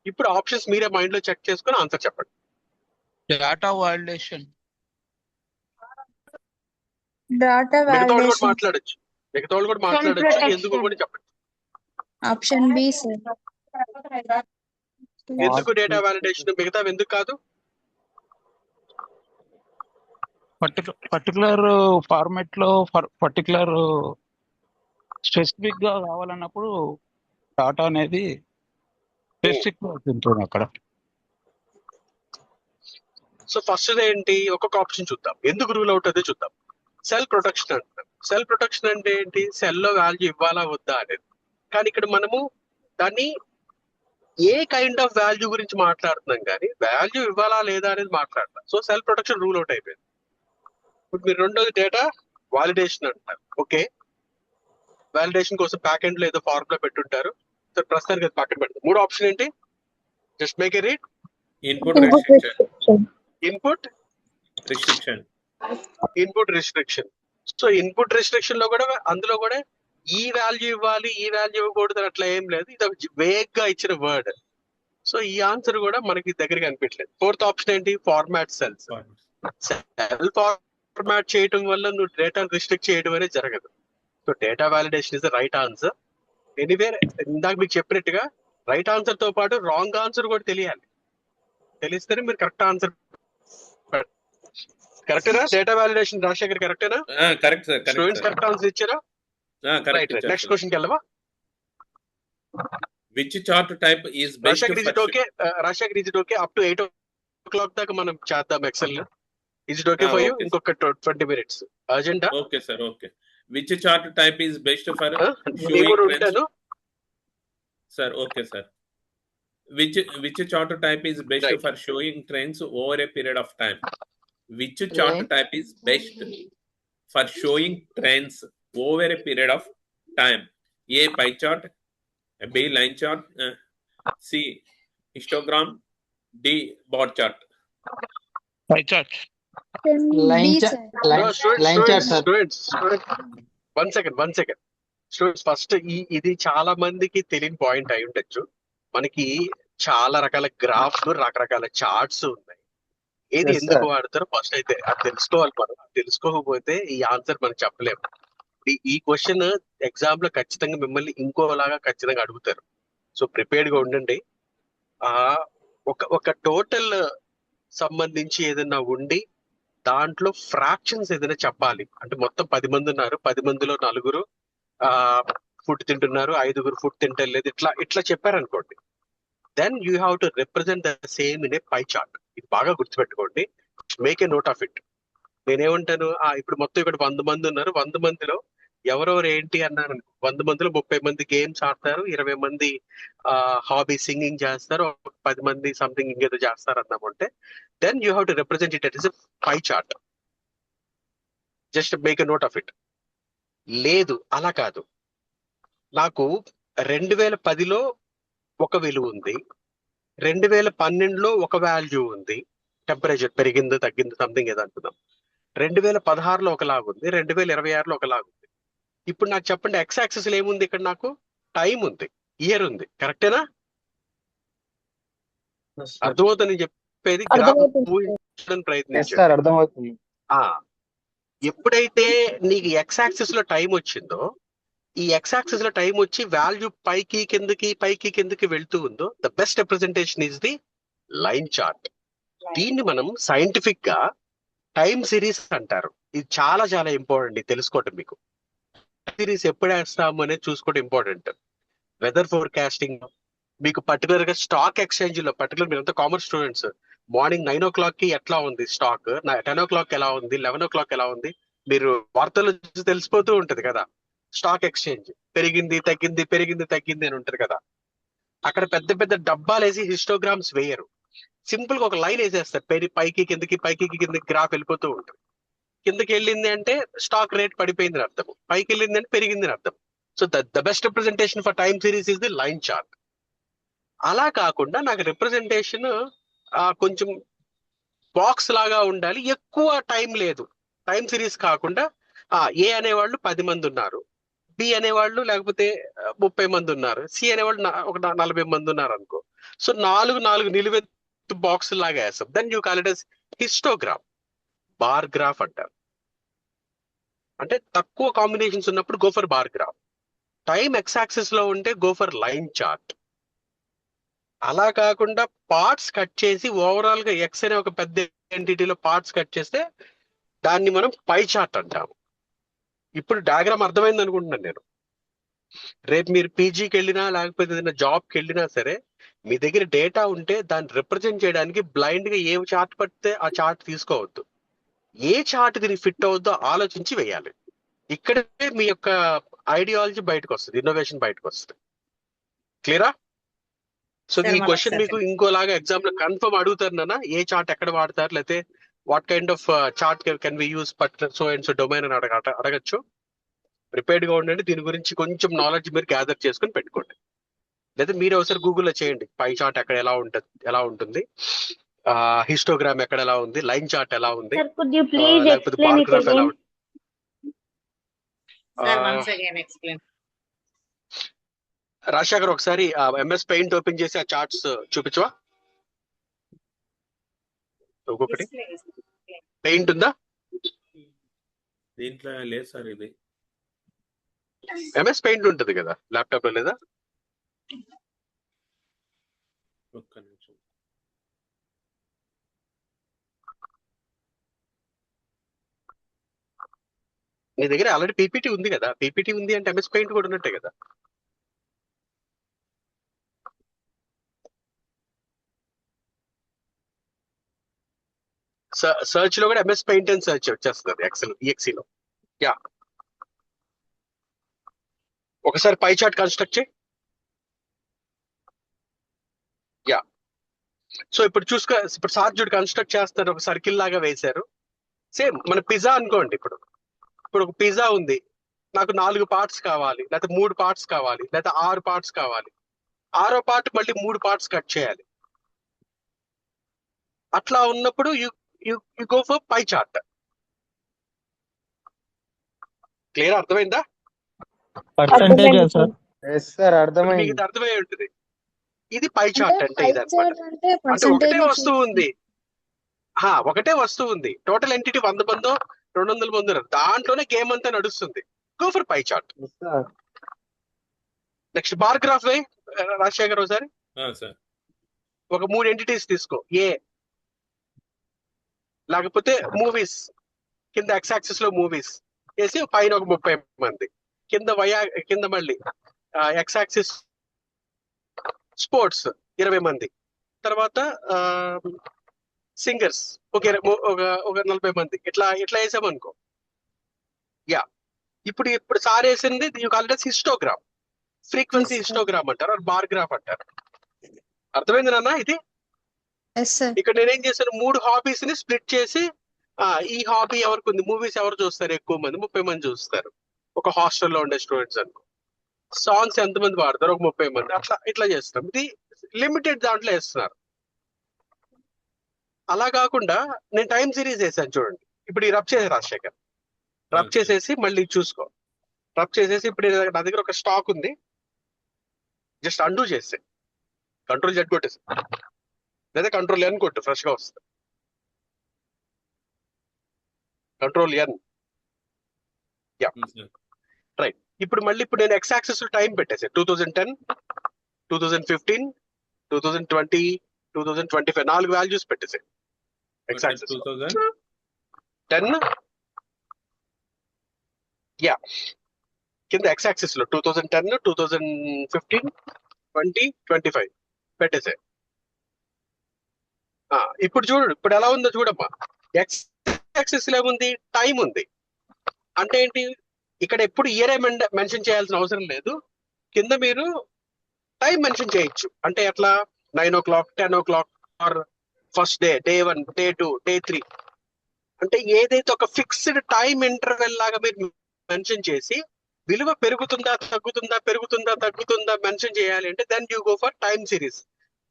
ఇప్పుడు ఆప్షన్స్ మీరే మైండ్ లో చెక్ చేసుకొని ఆన్సర్ చెప్పండి. Data validation. Data మిగతా వాళ్ళు కూడా validation. మాట్లాడొచ్చు, ఎందుకు కూడా చెప్పండి. Option B, sir. ఎందుకు డేటా వాలిడేషన్, మిగతా ఎందుకు కాదు? పర్టికులర్ ఫార్మాట్ లో పర్టికులర్ స్పెసిఫిక్ గా కావాలన్నప్పుడు డాటా అనేది స్పెసిఫిక్ ఉంటుంది అక్కడ. సో ఫస్ట్ ఏంటి, ఒక్కొక్క ఆప్షన్ చూద్దాం, ఎందుకు రూల్ అవుట్ అదే చూద్దాం. సెల్ ప్రొటెక్షన్ అంటున్నాం. సెల్ ప్రొటెక్షన్ అంటే ఏంటి? సెల్ లో వాల్యూ ఇవ్వాలా వద్దా అనేది. కానీ ఇక్కడ మనము దాన్ని ఏ కైండ్ ఆఫ్ వాల్యూ గురించి మాట్లాడుతున్నాం, కానీ వాల్యూ ఇవ్వాలా లేదా అనేది మాట్లాడతాం. So cell protection rule out అయిపోయింది. ఇప్పుడు మీరు రెండోది డేటా వాలిడేషన్ అంటారు. ఓకే, వాలిడేషన్ కోసం బ్యాక్ ఎండ్ లో ఏదో ఫార్ములా పెట్టుంటారు. సో ప్రస్తుతానికి అది పక్కన పెడతాం. మూడో ఆప్షన్ ఏంటి? జస్ట్ మేక్ ఎ read. Input restriction. Input restriction. So input restriction లో కూడా అందులో కూడా ఈ వాల్యూ ఇవ్వాలి, ఈ వాల్యూ ఇవ్వకూడదు అట్లా ఏం లేదు. ఇది వేగ్ గా ఇచ్చిన వర్డ్. సో ఈ ఆన్సర్ కూడా మనకి దగ్గరికి అనిపించలేదు. ఫోర్త్ ఆప్షన్ ఏంటి? Format cells. సెల్ ఫార్మాట్ చేయడం వల్ల నువ్వు డేటా రిస్ట్రిక్ట్ చేయడం అనేది జరగదు. So data validation is the right answer. Anyway, ఇందాక మీకు చెప్పినట్టుగా రైట్ ఆన్సర్ తో పాటు రాంగ్ ఆన్సర్ కూడా తెలియాలి. తెలిస్తేనే మీరు కరెక్ట్ ఆన్సర్. కరెక్టేనా? డేటా వాలిడేషన్ రాజశేఖర్ కరెక్టేనా? Correct sir. Students correct answer ఇచ్చారా? నెక్స్ట్ క్వశ్చన్ కి వెళ్దామా? Which chart type is best? Rajasekhar is it okay up to 8 o'clock దాకా మనం చేద్దాం excel. Is it okay for you? ఇంకొక 20 minutes agenda. Okay sir, okay. Which chart type is best for ఉంటాను sir? Okay sir. Which chart type is best for showing trends over a period of time? Which chart type is best for showing trends over a period of time? A, pie chart. B, line chart. C, histogram. D, bar chart. Pie chart. B, sir. Students one second students, first ఇది చాలా మందికి తెలియని point అయి ఉండొచ్చు. మనకి చాలా రకాల గ్రాఫ్లు, రకరకాల చార్ట్స్ ఉన్నాయి. ఏది ఎందుకు వాడతారో ఫస్ట్ అయితే అది తెలుసుకోవాలి. మనం తెలుసుకోకపోతే ఈ ఆన్సర్ మనం చెప్పలేము. ఈ క్వశ్చన్ ఎగ్జామ్ లో ఖచ్చితంగా మిమ్మల్ని ఇంకోలాగా ఖచ్చితంగా అడుగుతారు. సో ప్రిపేర్డ్ గా ఉండండి. ఒక టోటల్ సంబంధించి ఏదైనా ఉండి దాంట్లో ఫ్రాక్షన్స్ ఏదైనా చెప్పాలి అంటే, మొత్తం 10 మంది ఉన్నారు, 10 మందిలో 4 ఫుడ్ తింటున్నారు, 5 ఫుడ్ తింటలేదు, ఇట్లా చెప్పారనుకోండి. Then you have to represent the same in a pie chart. ఇది బాగా గుర్తుపెట్టుకోండి. Make a note of it. నేనేమంటాను, ఇప్పుడు మొత్తం ఇక్కడ 100 మంది ఉన్నారు, 100 మందిలో ఎవరెవరు ఏంటి అన్నాను. 100 మందిలో 30 మంది గేమ్స్ ఆడతారు, 20 మంది హాబీ సింగింగ్ చేస్తారు, 10 మంది సంథింగ్ ఇంకేదో చేస్తారు అన్నామంటే, then you have to represent it is a pie chart. Just make a note of it. లేదు అలా కాదు, నాకు 2010లో ఒక విలువ ఉంది, 2012లో ఒక వాల్యూ ఉంది, టెంపరేచర్ పెరిగింది తగ్గింది సంథింగ్ ఏదో అనుకుందాం, 2016లో ఒకలాగా ఉంది, 2026లో ఒకలాగా ఉంది. ఇప్పుడు నాకు చెప్పండి, ఎక్స్ యాక్సిస్ లో ఏముంది? ఇక్కడ నాకు టైం ఉంది, ఇయర్ ఉంది. కరెక్టేనా? అర్థమవుతుంది నేను చెప్పేది. అర్థమవుతుంది. ఎప్పుడైతే నీకు ఎక్స్ యాక్సిస్ లో టైం వచ్చిందో, ఈ ఎక్స్ యాక్సిస్ లో టైం వచ్చి వాల్యూ పైకి కిందకి వెళ్తూ ఉందో, the best representation is the line chart. దీన్ని మనం సైంటిఫిక్ గా టైం సిరీస్ అంటారు. ఇది చాలా చాలా ఇంపార్టెంట్ తెలుసుకోవటం. మీకు సిరీస్ ఎప్పుడు వేస్తాము అనేది చూసుకోవడం ఇంపార్టెంట్. వెదర్ ఫోర్కాస్టింగ్ మీకు పర్టికులర్ గా స్టాక్ ఎక్స్చేంజ్ లో, పర్టికులర్ మీరంతా కామర్స్ స్టూడెంట్స్, మార్నింగ్ 9 o'clock కి ఎట్లా ఉంది స్టాక్, 10 o'clock ఎలా ఉంది, 11 o'clock ఎలా ఉంది, మీరు వార్తల్లో తెలిసిపోతూ ఉంటది కదా. స్టాక్ ఎక్స్చేంజ్ పెరిగింది తగ్గింది అని ఉంటది కదా. అక్కడ పెద్ద పెద్ద డబ్బాలు వేసి హిస్టోగ్రామ్స్ వేయరు, సింపుల్ గా ఒక లైన్ వేసేస్తారు. పైకి కిందకి గ్రాఫ్ వెళ్ళిపోతూ ఉంటుంది. కిందకి వెళ్ళింది అంటే స్టాక్ రేట్ పడిపోయింది అని అర్థం, పైకి వెళ్ళింది అంటే పెరిగింది అని అర్థం. So the best representation for time series is the line chart. అలా కాకుండా నాకు రిప్రజెంటేషన్ కొంచెం బాక్స్ లాగా ఉండాలి, ఎక్కువ టైం లేదు. టైం సిరీస్ కాకుండా ఏ అనేవాళ్ళు 10 మంది ఉన్నారు, బి అనేవాళ్ళు లేకపోతే 30 మంది ఉన్నారు, సి అనేవాళ్ళు ఒక 40 మంది ఉన్నారు అనుకో. సో 4 నిలువెత్తు బాక్స్ లాగా వేస్తాం. Then you call it as histogram, bar graph అంటారు. అంటే తక్కువ కాంబినేషన్స్ ఉన్నప్పుడు go for bar graph. Time X axis లో ఉంటే గో ఫర్ లైన్ చార్ట్. అలా కాకుండా పార్ట్స్ కట్ చేసి ఓవరాల్ గా ఎక్స్ అనే ఒక పెద్ద ఎంటిటీలో పార్ట్స్ కట్ చేస్తే దాన్ని మనం పై చార్ట్ అంటాము. ఇప్పుడు డయాగ్రామ్ అర్థమైంది అనుకుంటున్నాను నేను. రేపు మీరు పీజీకి వెళ్ళినా లేకపోతే ఏదైనా జాబ్కి వెళ్ళినా సరే, మీ దగ్గర డేటా ఉంటే దాన్ని రిప్రజెంట్ చేయడానికి బ్లైండ్ గా ఏ చార్ట్ పడితే ఆ చార్ట్ తీసుకోవద్దు. ఏ చార్ట్ దీనికి ఫిట్ అవుద్దో ఆలోచించి వేయాలి. ఇక్కడే మీ యొక్క ఐడియాలజీ బయటకు వస్తుంది, ఇన్నోవేషన్ బయటకు వస్తుంది. క్లియరా? సో ఈ క్వశ్చన్ మీకు ఇంకోలాగా ఎగ్జామ్ లో కన్ఫర్మ్ అడుగుతారు నాన్న, ఏ చార్ట్ ఎక్కడ వాడతారు, లేకపోతే what kind of chart can we use particular so and so domain అని అడగచ్చు. ప్రిపేర్డ్ గా ఉండండి. దీని గురించి కొంచెం నాలెడ్జ్ మీరు గ్యాదర్ చేసుకుని పెట్టుకోండి. లేదా మీరు ఒకసారి గూగుల్లో చేయండి, పై చార్ట్ ఎక్కడ ఎలా ఉంటుంది, హిస్టోగ్రామ్ ఎక్కడ ఎలా ఉంది, లైన్ చార్ట్ ఎలా ఉంది, లేకపోతే బార్ గ్రాఫ్ ఎలా ఉంది. రాజశేఖర్ ఒకసారి ఎంఎస్ పెయింట్ ఓపెన్ చేసి ఆ చార్ట్స్ చూపించవా? ఒక్కొక్కటి. పెయింట్ ఉందా దీంట్లో? లేదు సార్, ఇది ఎంఎస్ పెయింట్ ఉంటుంది కదా ల్యాప్టాప్ లో, లేదా? ఒక్క నిమిషం. నీ దగ్గర ఆల్రెడీ పీపీటీ ఉంది కదా, పీపీటీ ఉంది అంటే ఎంఎస్ పెయింట్ కూడా ఉన్నట్టే కదా. సర్చ్ లో కూడా ఎంఎస్ పెయింట్ అని సర్చ్ వచ్చేస్తుంది ఎక్సెల్ ఈఎక్సీలో. యా, ఒకసారి పై చార్ట్ కన్స్ట్రక్ట్ చేయి. యా, సో ఇప్పుడు ఇప్పుడు సార్జుడు కన్స్ట్రక్ట్ చేస్తారు, ఒక సర్కిల్ లాగా వేశారు. సేమ్ మన పిజ్జా అనుకోండి. ఇప్పుడు ఒక పిజ్జా ఉంది, నాకు 4 పార్ట్స్ కావాలి, లేకపోతే 3 పార్ట్స్ కావాలి, లేకపోతే 6 పార్ట్స్ కావాలి. 6వ పార్ట్ మళ్ళీ 3 పార్ట్స్ కట్ చేయాలి. అట్లా ఉన్నప్పుడు you go for pie chart. Clear? అర్థమైందా? Percentage sir. మీకు ఇది అర్థమై ఉంటుంది. ఇది పై చార్ట్ అంటే ఇదన్నమాట. అంటే ఒకటే వస్తువు ఉంది, ఒకటే వస్తువు ఉంది, టోటల్ ఎంటిటీ 100 మందో 200 మంది ఉన్నారు, దాంట్లోనే గేమ్ అంతా నడుస్తుంది. Go for pie chart. Next bar graph way. రాజశేఖర్ ఒకసారి ఒక 3 ఎంటిటీస్ తీసుకో. ఏ లేకపోతే మూవీస్, కింద ఎక్స్ యాక్సిస్ లో మూవీస్ వేసి పైన ఒక 30 మంది, కింద మళ్ళీ ఎక్స్ యాక్సిస్ స్పోర్ట్స్ 20 మంది, తర్వాత సింగర్స్ ఒక 40 మంది, ఇట్లా వేసామనుకో. యా, ఇప్పుడు సార్ వేసింది you call it histogram. Frequency histogram అంటారు, బార్ గ్రాఫ్ అంటారు. అర్థమైంది నాన్న? ఇది ఇక్కడ నేనేం చేశాను, 3 హాబీస్ ని స్ప్లిట్ చేసి, ఈ హాబీ ఎవరికి ఉంది, మూవీస్ ఎవరు చూస్తారు, ఎక్కువ మంది 30 మంది చూస్తారు, ఒక హాస్టల్లో ఉండే స్టూడెంట్స్ అనుకో. సాంగ్స్ ఎంతమంది వాడతారు, ఒక 30 మంది. ఇట్లా చేస్తాం. ఇది లిమిటెడ్ దాంట్లో వేస్తున్నారు. అలా కాకుండా నేను టైం సిరీస్ వేసాను చూడండి. ఇప్పుడు ఈ రబ్ చేసే రాజశేఖర్, రబ్ చేసేసి మళ్ళీ చూసుకో. రబ్ చేసేసి ఇప్పుడు నా దగ్గర ఒక స్టాక్ ఉంది, జస్ట్ అండూ చేస్తే కంట్రోల్ జెడ్ కొట్టేసి, లేదా కంట్రోల్ ఎన్ కొట్టు, ఫ్రెష్ గా వస్తుంది. Control N. Yeah, right. ఇప్పుడు నేను ఎక్స్ యాక్సిస్ లో టైం పెట్టేసి 2010, 2015, 2020, 2025 4 వాల్యూస్ పెట్టేసి ఎక్స్ యాక్సిస్ 10. యా, కింద ఎక్స్ యాక్సిస్ లో 2010, 2015, 20, 25 పెట్టేసే. ఇప్పుడు చూడు, ఇప్పుడు ఎలా ఉందో చూడమ్మా. ఎక్స్ యాక్సిస్ లో ఏముంది, టైం ఉంది. అంటే ఏంటి, ఇక్కడ ఎప్పుడు ఇయర్ మెన్షన్ చేయాల్సిన అవసరం లేదు, కింద మీరు టైం మెన్షన్ చేయొచ్చు. అంటే ఎట్లా, 9 o'clock, 10 o'clock, or first day, day 1, day 2, day 3. అంటే ఏదైతే ఒక ఫిక్స్డ్ టైం ఇంటర్వెల్ లాగా మీరు మెన్షన్ చేసి, విలువ పెరుగుతుందా తగ్గుతుందా మెన్షన్ చేయాలి అంటే then you go for time series.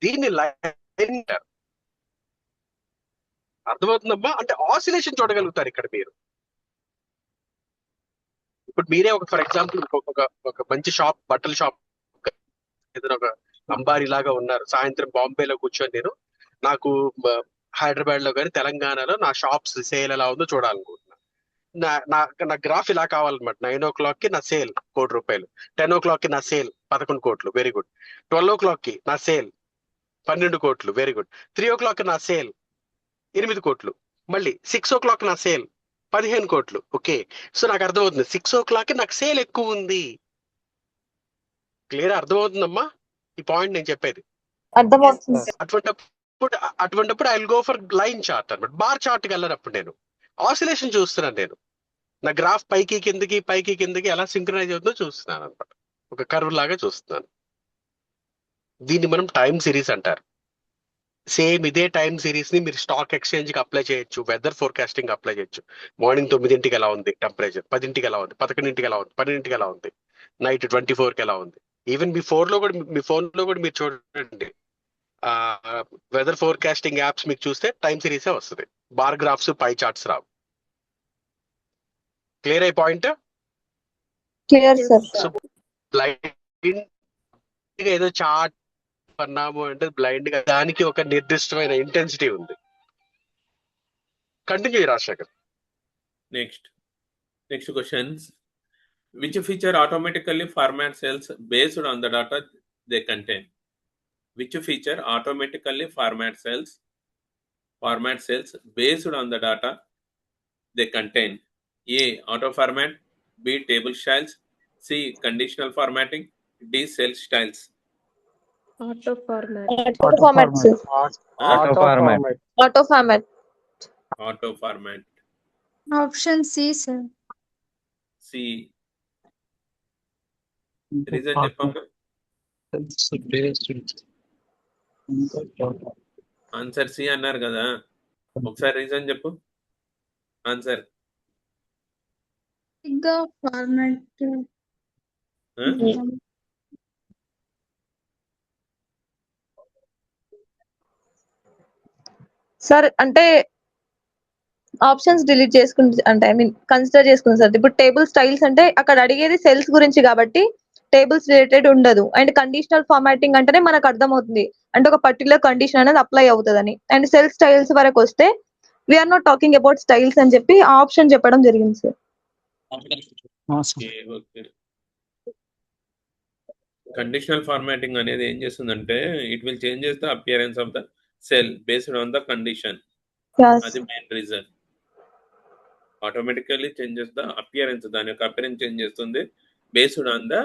దీన్ని లైన్ అంటారు. అర్థమవుతుందమ్మా? అంటే ఆసిలేషన్ చూడగలుగుతారు ఇక్కడ మీరు. ఇప్పుడు మీరే ఒక ఫర్ ఎగ్జాంపుల్ ఒక మంచి షాప్, బట్టల షాప్ ఏదైనా ఒక అంబారీ లాగా ఉన్నారు. సాయంత్రం బాంబేలో కూర్చొని నేను నాకు హైదరాబాద్ లో కానీ తెలంగాణలో నా షాప్స్ సేల్ ఎలా ఉందో చూడాలనుకుంటున్నా. నా గ్రాఫ్ ఇలా కావాలన్నమాట. 9 o'clock కి నా సేల్ ₹1,00,00,000, 10 o'clock కి నా సేల్ 11 కోట్లు, వెరీ గుడ్. 12 o'clock కి నా సేల్ 12 కోట్లు, వెరీ గుడ్. 3 o'clock కి నా సేల్ 8 కోట్లు, మళ్ళీ 6 o'clock నా సేల్ 15 కోట్లు. ఓకే, సో నాకు అర్థమవుతుంది 6 o'clock కి నాకు సేల్ ఎక్కువ ఉంది. క్లియర్ అర్థమవుతుందమ్మా ఈ పాయింట్ నేను చెప్పేది? అర్థమవుతుంది. అటువంటిప్పుడు I will go for line chart అనమాట. బార్ చార్ట్కి వెళ్ళినప్పుడు నేను ఆసిలేషన్ చూస్తున్నాను. నేను నా గ్రాఫ్ పైకి కిందకి ఎలా సింక్రనైజ్ అవుతుందో చూస్తున్నాను అనమాట. ఒక కర్వ్ లాగా చూస్తున్నాను. దీన్ని మనం టైం సిరీస్ అంటారు. సేమ్ ఇదే టైం సిరీస్ ని మీరు స్టాక్ ఎక్స్చేంజ్ కి అప్లై చేయొచ్చు, వెదర్ ఫోర్కాస్టింగ్ అప్లై చేయొచ్చు. మార్నింగ్ 9 ఎలా ఉంది టెంపరేచర్, 10 ఎలా ఉంది, 11 ఎలా ఉంది, 12 ఎలా ఉంది, నైట్ 24 ఎలా ఉంది. ఈవెన్ మీ ఫోన్ లో కూడా మీరు చూడండి, వెదర్ ఫోర్కాస్టింగ్ యాప్స్ మీకు చూస్తే టైం సిరీసే వస్తుంది. బార్ గ్రాఫ్స్, పై చార్ట్స్ రావు. క్లియర్ అయ్యే point? Clear sir. So blind ఏదో చార్ట్ అన్నాము అంటే బ్లైండ్ గా దానికి ఒక నిర్దిష్టమైన ఇంటెన్సిటీ ఉంది. Continue Rajasekhar. Next questions. Which feature automatically format cells based on the data they contain? Which feature automatically format cells based on the data they contain? A. Auto format. B. Table styles. C. Conditional formatting. D. Cell styles. Auto format. Auto format, sir. Auto format. Auto format. Auto format. Option C, sir. C. Reason చెప్పండి. Answer C అన్నారు కదా, ఒకసారి reason చెప్పు. Answer The format. Sir అంటే options delete చేసుకుంటే, అంటే I mean consider చేసుకుంది sir. ఇప్పుడు టేబుల్ స్టైల్స్ అంటే అక్కడ అడిగేది సెల్స్ గురించి కాబట్టి టేబుల్స్ రిలేటెడ్ ఉండదు. అండ్ కండిషనల్ ఫార్మాటింగ్ అంటేనే మనకు అర్థమవుతుంది అంటే ఒక పర్టికులర్ కండిషన్ అనేది అప్లై అవుతుందని. అండ్ సెల్ స్టైల్స్ వరకు వస్తే we're not talking about styles అని చెప్పి ఆ ఆప్షన్ చెప్పడం జరిగింది సార్. కండిషనల్ ఫార్మాటింగ్ అనేది ఏం చేస్తుందంటే it will changes the appearance of the cell based on the condition. అది main reason. Automatically changes the appearance, దాని యొక్క అపియరెన్స్ చేంజ్ చేస్తుంది based on the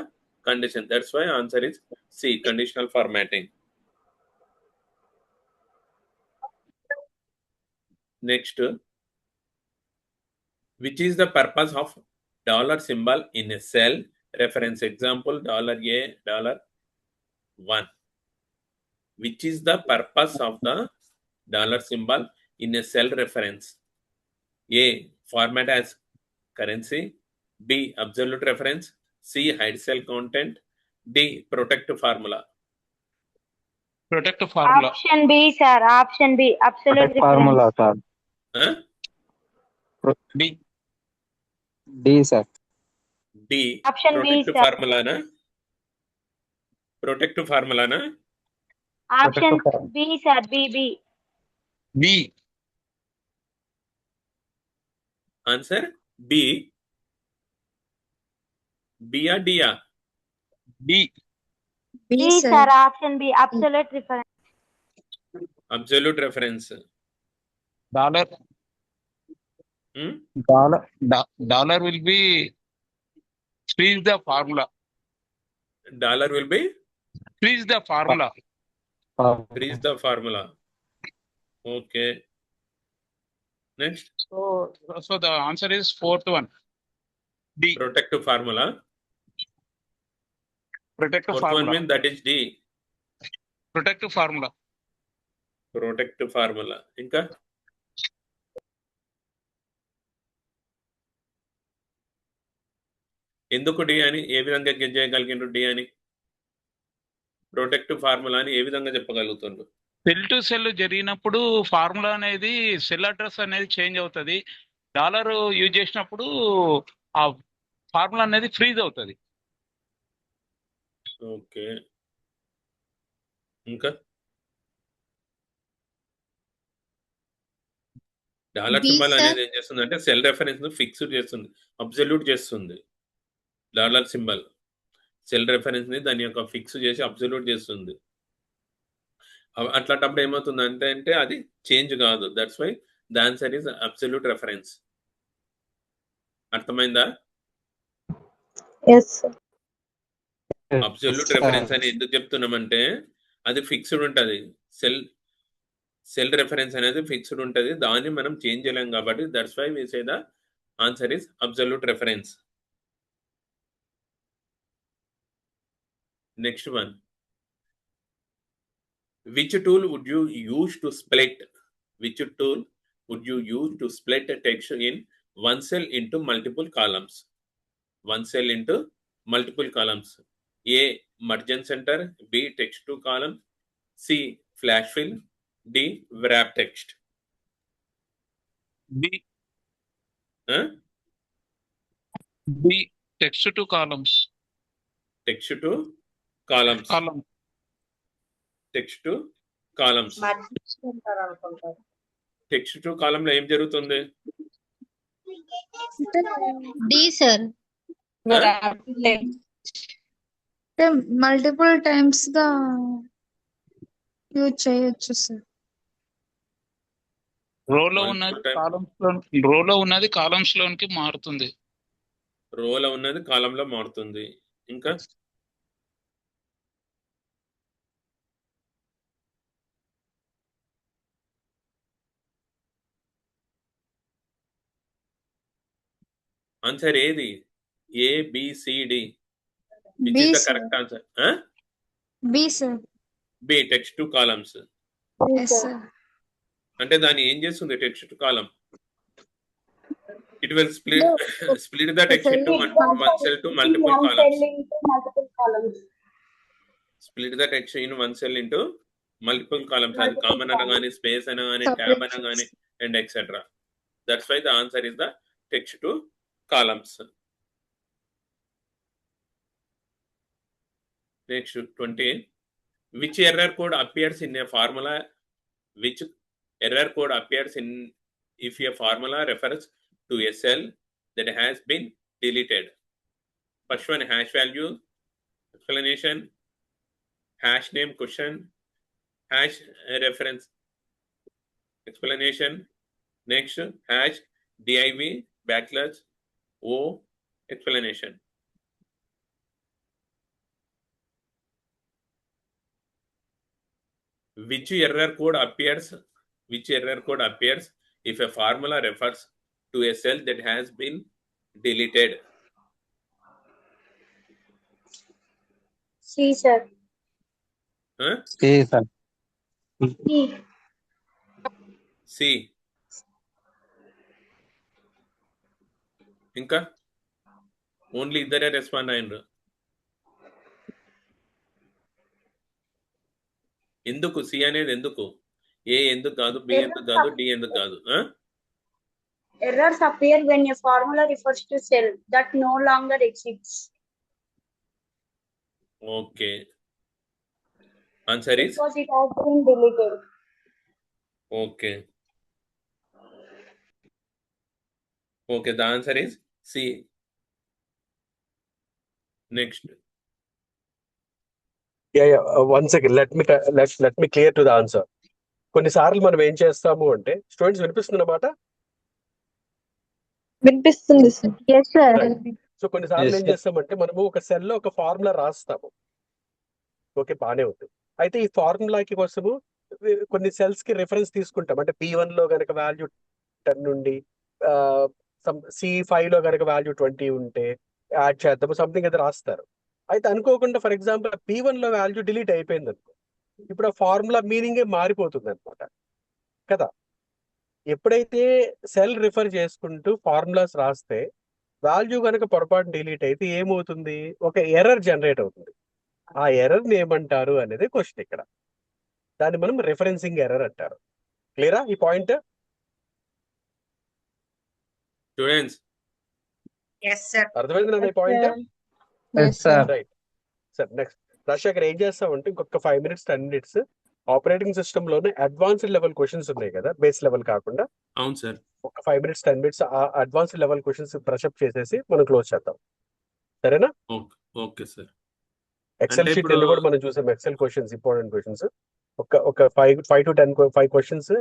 condition. That's why answer is C, conditional formatting. Next, which is the purpose of dollar symbol in a cell? Reference example $A, $1. Which is the purpose of the dollar symbol in a cell reference? A. Format as currency. B. Absolute reference. C. Hide cell content. D. Protect formula. Protect formula. Option B, sir. Option B. Absolute reference. Formula, sir. Huh? D, sir. D. Option B, Protect sir. formula na? Protect formula na? Option B, sir. B. B. Answer B. B or D? B. B, sir. Option B. Absolute reference. Absolute reference. Dollar. Dollar will be freeze the formula. Dollar will be Freeze the formula. freeze the formula. Okay. Next, So the answer is 4th one. D. protect formula. Protect Fourth one formula. means that is D. Protect formula. Protect formula. ఇంకా ఎందుకు D అని ఏ విధంగా get చేయగలిగిండ్రు? D అని protect formula అని ఏ విధంగా చెప్పగలుగుతుండ్రు? Cell to cell జరిగినప్పుడు formula అనేది cell address అనేది చేంజ్ అవుతుంది. డాలర్ యూజ్ చేసినప్పుడు ఆ ఫార్ములా అనేది ఫ్రీజ్ అవుతుంది. ఓకే, ఇంకా డాలర్ B, సింబల్ sir. అనేది ఏం చేస్తుంది అంటే సెల్ రెఫరెన్స్ ను ఫిక్స్డ్ చేస్తుంది, అబ్సల్యూట్ చేస్తుంది. డాలర్ సింబల్ సెల్ రెఫరెన్స్ ని దాని యొక్క ఫిక్స్ చేసి అబ్సల్యూట్ చేస్తుంది. అట్లాంటప్పుడు ఏమవుతుంది అంటే అది చేంజ్ కాదు. That's why the answer is absolute reference. అర్థమైందా? Yes sir. అబ్సల్యూట్ రెఫరెన్స్ అని ఎందుకు చెప్తున్నామంటే అది ఫిక్స్డ్ ఉంటుంది. సెల్ రెఫరెన్స్ అనేది ఫిక్స్డ్ ఉంటుంది, దాన్ని మనం చేంజ్ చేయలేం కాబట్టి that's why we say the answer is absolute reference. Next one, which tool would you use to split a text in one cell into multiple columns? One cell into multiple columns. A, margin center. B, text to column. C, flash fill. D, wrap text. B. Huh? B, text to columns. Text to columns. Column. Text to columns. Text to column లో ఏం జరుగుతుంది? D, sir. Multiple times గా use చేయొచ్చు sir. రోలో ఉన్నది columns లోనికి మారుతుంది. రోలో ఉన్నది కాలం లో మారుతుంది. ఇంకా ఆన్సర్ ఏది? A, B, C, D. Which is the correct answer? B sir. B, text to columns. Yes sir. అంటే దాన్ని ఏం చేస్తుంది text to column? It will split the text into one cell to multiple columns. Split the text in one cell into multiple columns. అది comma అనగానే, space అనగానే, tab అనగానే and etcetera. That's why the answer is the text to columns. Next 20, which error code appears in a formula? Which error code appears in if a formula refers to a cell that has been deleted? First one, hash value, explanation, hash name, question, hash reference, explanation. Next, hash div backslash O, explanation. Which error code appears if a formula refers to a cell that has been deleted? C, sir. Huh? C, sir. C. ఇంకా only ఇద్దరే respond అయినరు. ఎందుకు C అనేది? ఎందుకు? ఏ ఎందుకు కాదు? B ఎందుకు కాదు? D ఎందుకు కాదు? Errors appear when a formula refers to cell that no longer exists. Okay, answer is Because it has been deleted. Okay. Okay, the answer is C. Next. One second. Let me clear to the answer. కొన్నిసార్లు మనం ఏం చేస్తాము అంటే, students వినిపిస్తున్నమాట? వినిపిస్తుంది sir. Yes, sir. So కొన్నిసార్లు ఏం చేస్తామంటే మనము ఒక సెల్ లో ఒక ఫార్ములా రాస్తాము. ఓకే, బానే ఉంది. అయితే ఈ ఫార్ములాకి కోసము కొన్ని సెల్స్ కి రిఫరెన్స్ తీసుకుంటాం. అంటే P1 లో కనుక వాల్యూ 10 నుండి C5 లో కనుక వాల్యూ 20 ఉంటే యాడ్ చేద్దాము, సంథింగ్ అది రాస్తారు. అయితే అనుకోకుండా ఫర్ ఎగ్జాంపుల్ P1 లో వాల్యూ డిలీట్ అయిపోయింది అనుకో, ఇప్పుడు ఆ ఫార్ములా మీనింగే మారిపోతుంది అనమాట కదా. ఎప్పుడైతే సెల్ రిఫర్ చేసుకుంటూ ఫార్ములాస్ రాస్తే వాల్యూ కనుక పొరపాటు డిలీట్ అయితే ఏమవుతుంది? ఒక ఎర్రర్ జనరేట్ అవుతుంది. ఆ ఎర్రర్ ని ఏమంటారు అనేది క్వశ్చన్ ఇక్కడ. దాన్ని మనం రిఫరెన్సింగ్ ఎర్రర్ అంటారు. క్లియరా ఈ పాయింట్? Students yes sir. అర్థమైంది ఈ point? Yes, sir. Right sir. Next Rajashekar ఏం చేస్తామంటే ఇంకొక 5 minutes 10 minutes ఆపరేటింగ్ సిస్టమ్ లోనే అడ్వాన్స్డ్ లెవెల్ క్వశ్చన్స్ ఉన్నాయి కదా, బేస్ లెవెల్ కాకుండా. అవును సార్. ఒక 5 minutes 10 minutes ఆ అడ్వాన్స్డ్ లెవెల్ క్వశ్చన్స్ బ్రషప్ చేసేసి మనం క్లోజ్ చేద్దాం. సరేనా? Okay sir. ఎక్సెల్ అంటే షీట్ ఇప్పుడు- కూడా మనం చూసాం. ఎక్సెల్ క్వశ్చన్స్, ఇంపార్టెంట్ క్వశ్చన్స్ ఒక 5 to 10 5 క్వశ్చన్స్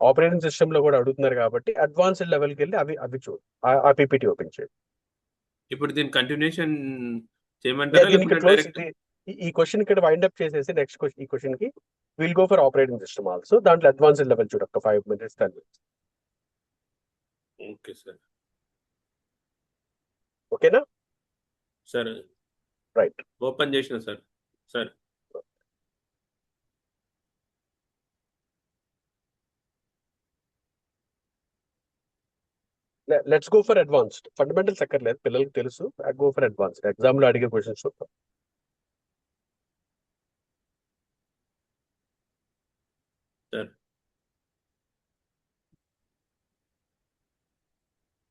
ఆపరేటింగ్ సిస్టమ్ లో కూడా అడుగుతున్నారు కాబట్టి అడ్వాన్స్డ్ లెవెల్కి వెళ్ళి అవి చూడు, ఆ పీపీటీ ఓపెన్ చేయండి. ఇప్పుడు దీని కంటిన్యూషన్ చేయమంటారా దీనికి లేకపోతే క్లోజ్ డైరెక్ట్? ఈ క్వశ్చన్ ఇక్కడ వైండ్ అప్ చేసేసి నెక్స్ట్ ఈ క్వశ్చన్ కి will go for operating system also. దాంట్లో అడ్వాన్స్డ్ లెవెల్ చూడు, ఒక 5 minutes 10 minutes. Okay sir. ఓకేనా? Sir right. ఓపెన్ చేసిన sir. Sir let's go for advanced. Fundamentals అక్కర్లేదు, పిల్లలకి తెలుసు. Go for advanced. ఎగ్జామ్ లో అడిగే క్వశ్చన్స్ చూద్దాం.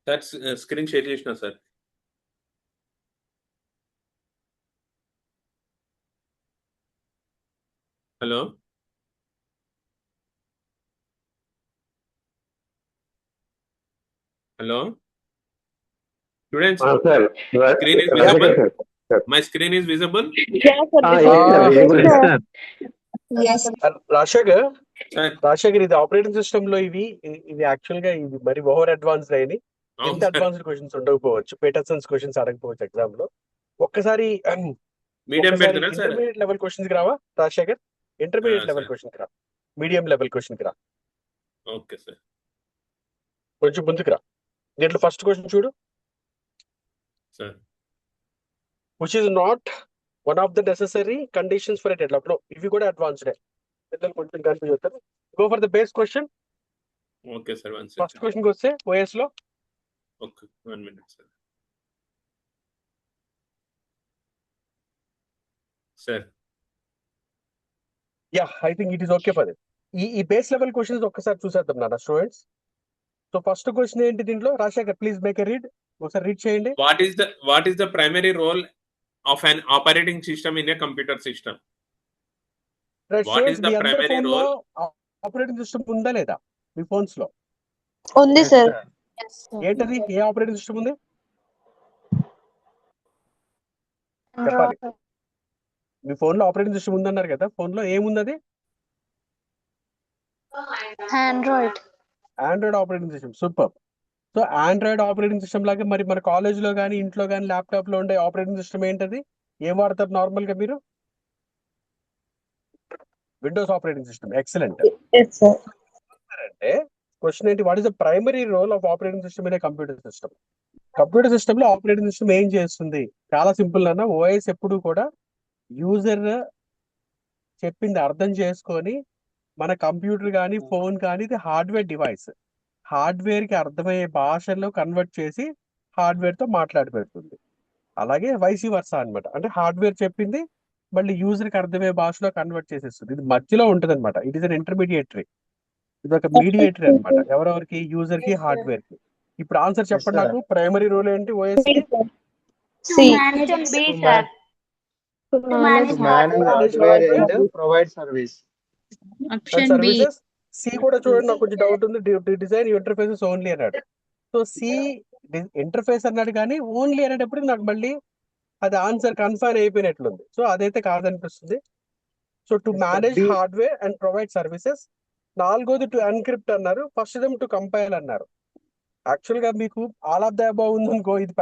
సార్ స్క్రీన్ షేర్ చేసిన sir. Hello hello students, screen is visible? My screen is visible? Rajasekhar ఇది ఆపరేటింగ్ సిస్టమ్ లో ఇవి యాక్చువల్ గా ఇవి మరి ఓవర్ అడ్వాన్స్డ్ అయినాయి. ఎంత అడ్వాన్స్డ్ క్వశ్చన్స్ ఉండకపోవచ్చు, పేటర్సన్స్ క్వశ్చన్స్ అడగకపోవచ్చు ఎగ్జామ్ లో. ఒక్కసారి మీడియం పెడతారా సార్? ఇంటర్మీడియట్ లెవెల్ క్వశ్చన్స్ కి రావా Rajasekhar? Intermediate level sir. Question కి రా, మీడియం లెవెల్ క్వశ్చన్ కి రా, ఓకే సార్. కొంచెం ముందుకు రా. దీంట్లో ఫస్ట్ క్వశ్చన్ చూడు, sir which is not one of the necessary conditions for a develop. ఇవి కూడా అడ్వాన్స్డ్. పిల్లలు కొంచెం కన్ఫ్యూజ్ అవుతారు. Go for the base question. Okay sir. One first second. Question కి వస్తే ఓఎస్ లో okay 1 minute sir. Sir yeah, I think it is okay for it. ఈ base level questions ఒక్కసారి చూసేద్దాం నాన్న స్టూడెంట్స్. సో ఫస్ట్ క్వశ్చన్ ఏంటి దీంట్లో? Rajasekhar please make a read. ఒకసారి రీడ్ చేయండి. what is the primary role of an operating system in a computer system? What is the primary role? Operating system ఉందా లేదా మీ phones లో? ఉంది సార్. ఏంటది? ఏ operating system ఉంది చెప్పాలి. మీ ఫోన్ లో ఆపరేటింగ్ సిస్టమ్ ఉందన్నారు కదా, ఫోన్ లో ఏముంది? అది Android operating system. Super. So Android operating system లాగా మరి మన కాలేజ్ లో కానీ ఇంట్లో కానీ ల్యాప్టాప్ లో ఉండే ఆపరేటింగ్ సిస్టమ్ ఏంటది? ఏం వాడతారు నార్మల్ గా మీరు? Windows operating system. ఎక్సలెంట్. అంటే క్వశ్చన్ ఏంటి? What is the primary role of operating system in a computer system? Computer system లో ఆపరేటింగ్ సిస్టమ్ ఏం చేస్తుంది? చాలా సింపుల్ అన్న. ఓఎస్ ఎప్పుడు కూడా యూజర్ చెప్పింది అర్థం చేసుకొని, మన కంప్యూటర్ కానీ ఫోన్ కానీ ఇది హార్డ్వేర్ డివైస్, హార్డ్వేర్ కి అర్థమయ్యే భాషలో కన్వర్ట్ చేసి హార్డ్వేర్ తో మాట్లాడి పెడుతుంది. అలాగే వైస్ వర్సా అన్నమాట. అంటే హార్డ్వేర్ చెప్పింది మళ్ళీ యూజర్ కి అర్థమయ్యే భాషలో కన్వర్ట్ చేసేస్తుంది. ఇది మధ్యలో ఉంటుంది అనమాట. It is an intermediatory. ఇది ఒక మీడియేటరీ అనమాట, ఎవరెవరికి? యూజర్ కి, హార్డ్వేర్ కి. ఇప్పుడు ఆన్సర్ చెప్పండి నాకు. ప్రైమరీ రోల్ ఏంటి ఓఎస్ కి? Option B, sir. To manage hardware and provide service. Services. C కూడా చూడండి, నాకు కొంచెం డౌట్ ఉంది. డిజైన్ ఇంటర్ఫేసెస్ ఓన్లీ అన్నాడు. సో సి ఇంటర్ఫేస్ అన్నాడు కానీ ఓన్లీ అనేటప్పుడు నాకు మళ్ళీ అది ఆన్సర్ కన్ఫర్మ్ అయిపోయినట్లుంది. సో అదైతే కాదనిపిస్తుంది. So to manage hardware and provide services. నాలుగోది టు ఎన్క్రిప్ట్ అన్నారు. ఫస్ట్ దమ్ టు కంపైల్ అన్నారు. యాక్చువల్ గా మీకు ఆల్ ఆఫ్ ద అబౌవ్ ఉందనుకో, ఇది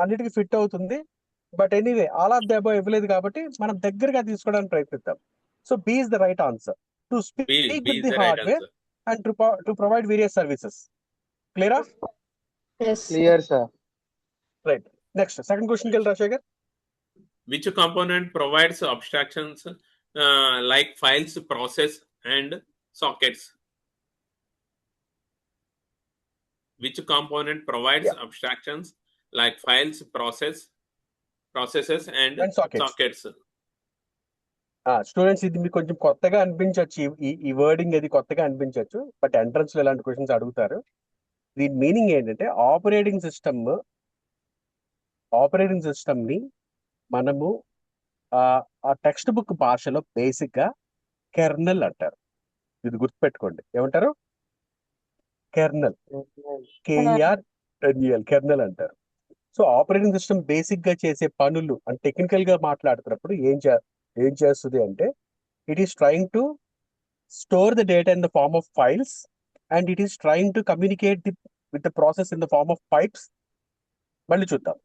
అన్నిటికీ ఫిట్ అవుతుంది. But anyway all of the above ఇవ్వలేదు కాబట్టి మనం దగ్గరగా తీసుకోవడానికి ప్రయత్నిద్దాం. So B is the right answer. To speak with the hardware and to provide various services. Clear? Yes. Clear, sir. Right. Next, second question, Rajశేఖర్. Which component provides abstractions like files, process, and sockets? Which component provides abstractions like files, processes, and sockets. Students ఇది మీకు కొంచెం కొత్తగా అనిపించవచ్చు, ఈ wording అది కొత్తగా అనిపించవచ్చు, but entrance లో ఇలాంటి క్వశ్చన్స్ అడుగుతారు. దీని మీనింగ్ ఏంటంటే ఆపరేటింగ్ సిస్టమ్ ని మనము ఆ టెక్స్ట్ బుక్ భాషలో బేసిక్ గా కెర్నల్ అంటారు. ఇది గుర్తుపెట్టుకోండి, ఏమంటారు? కెర్నల్, KERNEL, కెర్నల్ అంటారు. సో ఆపరేటింగ్ సిస్టమ్ బేసిక్ గా చేసే పనులు అంటే టెక్నికల్ గా మాట్లాడుతున్నప్పుడు ఏం చేస్తుంది అంటే it is trying to store the data in the form of files and it is trying to communicate with the process in the form of pipes. మళ్ళీ చూద్దాం.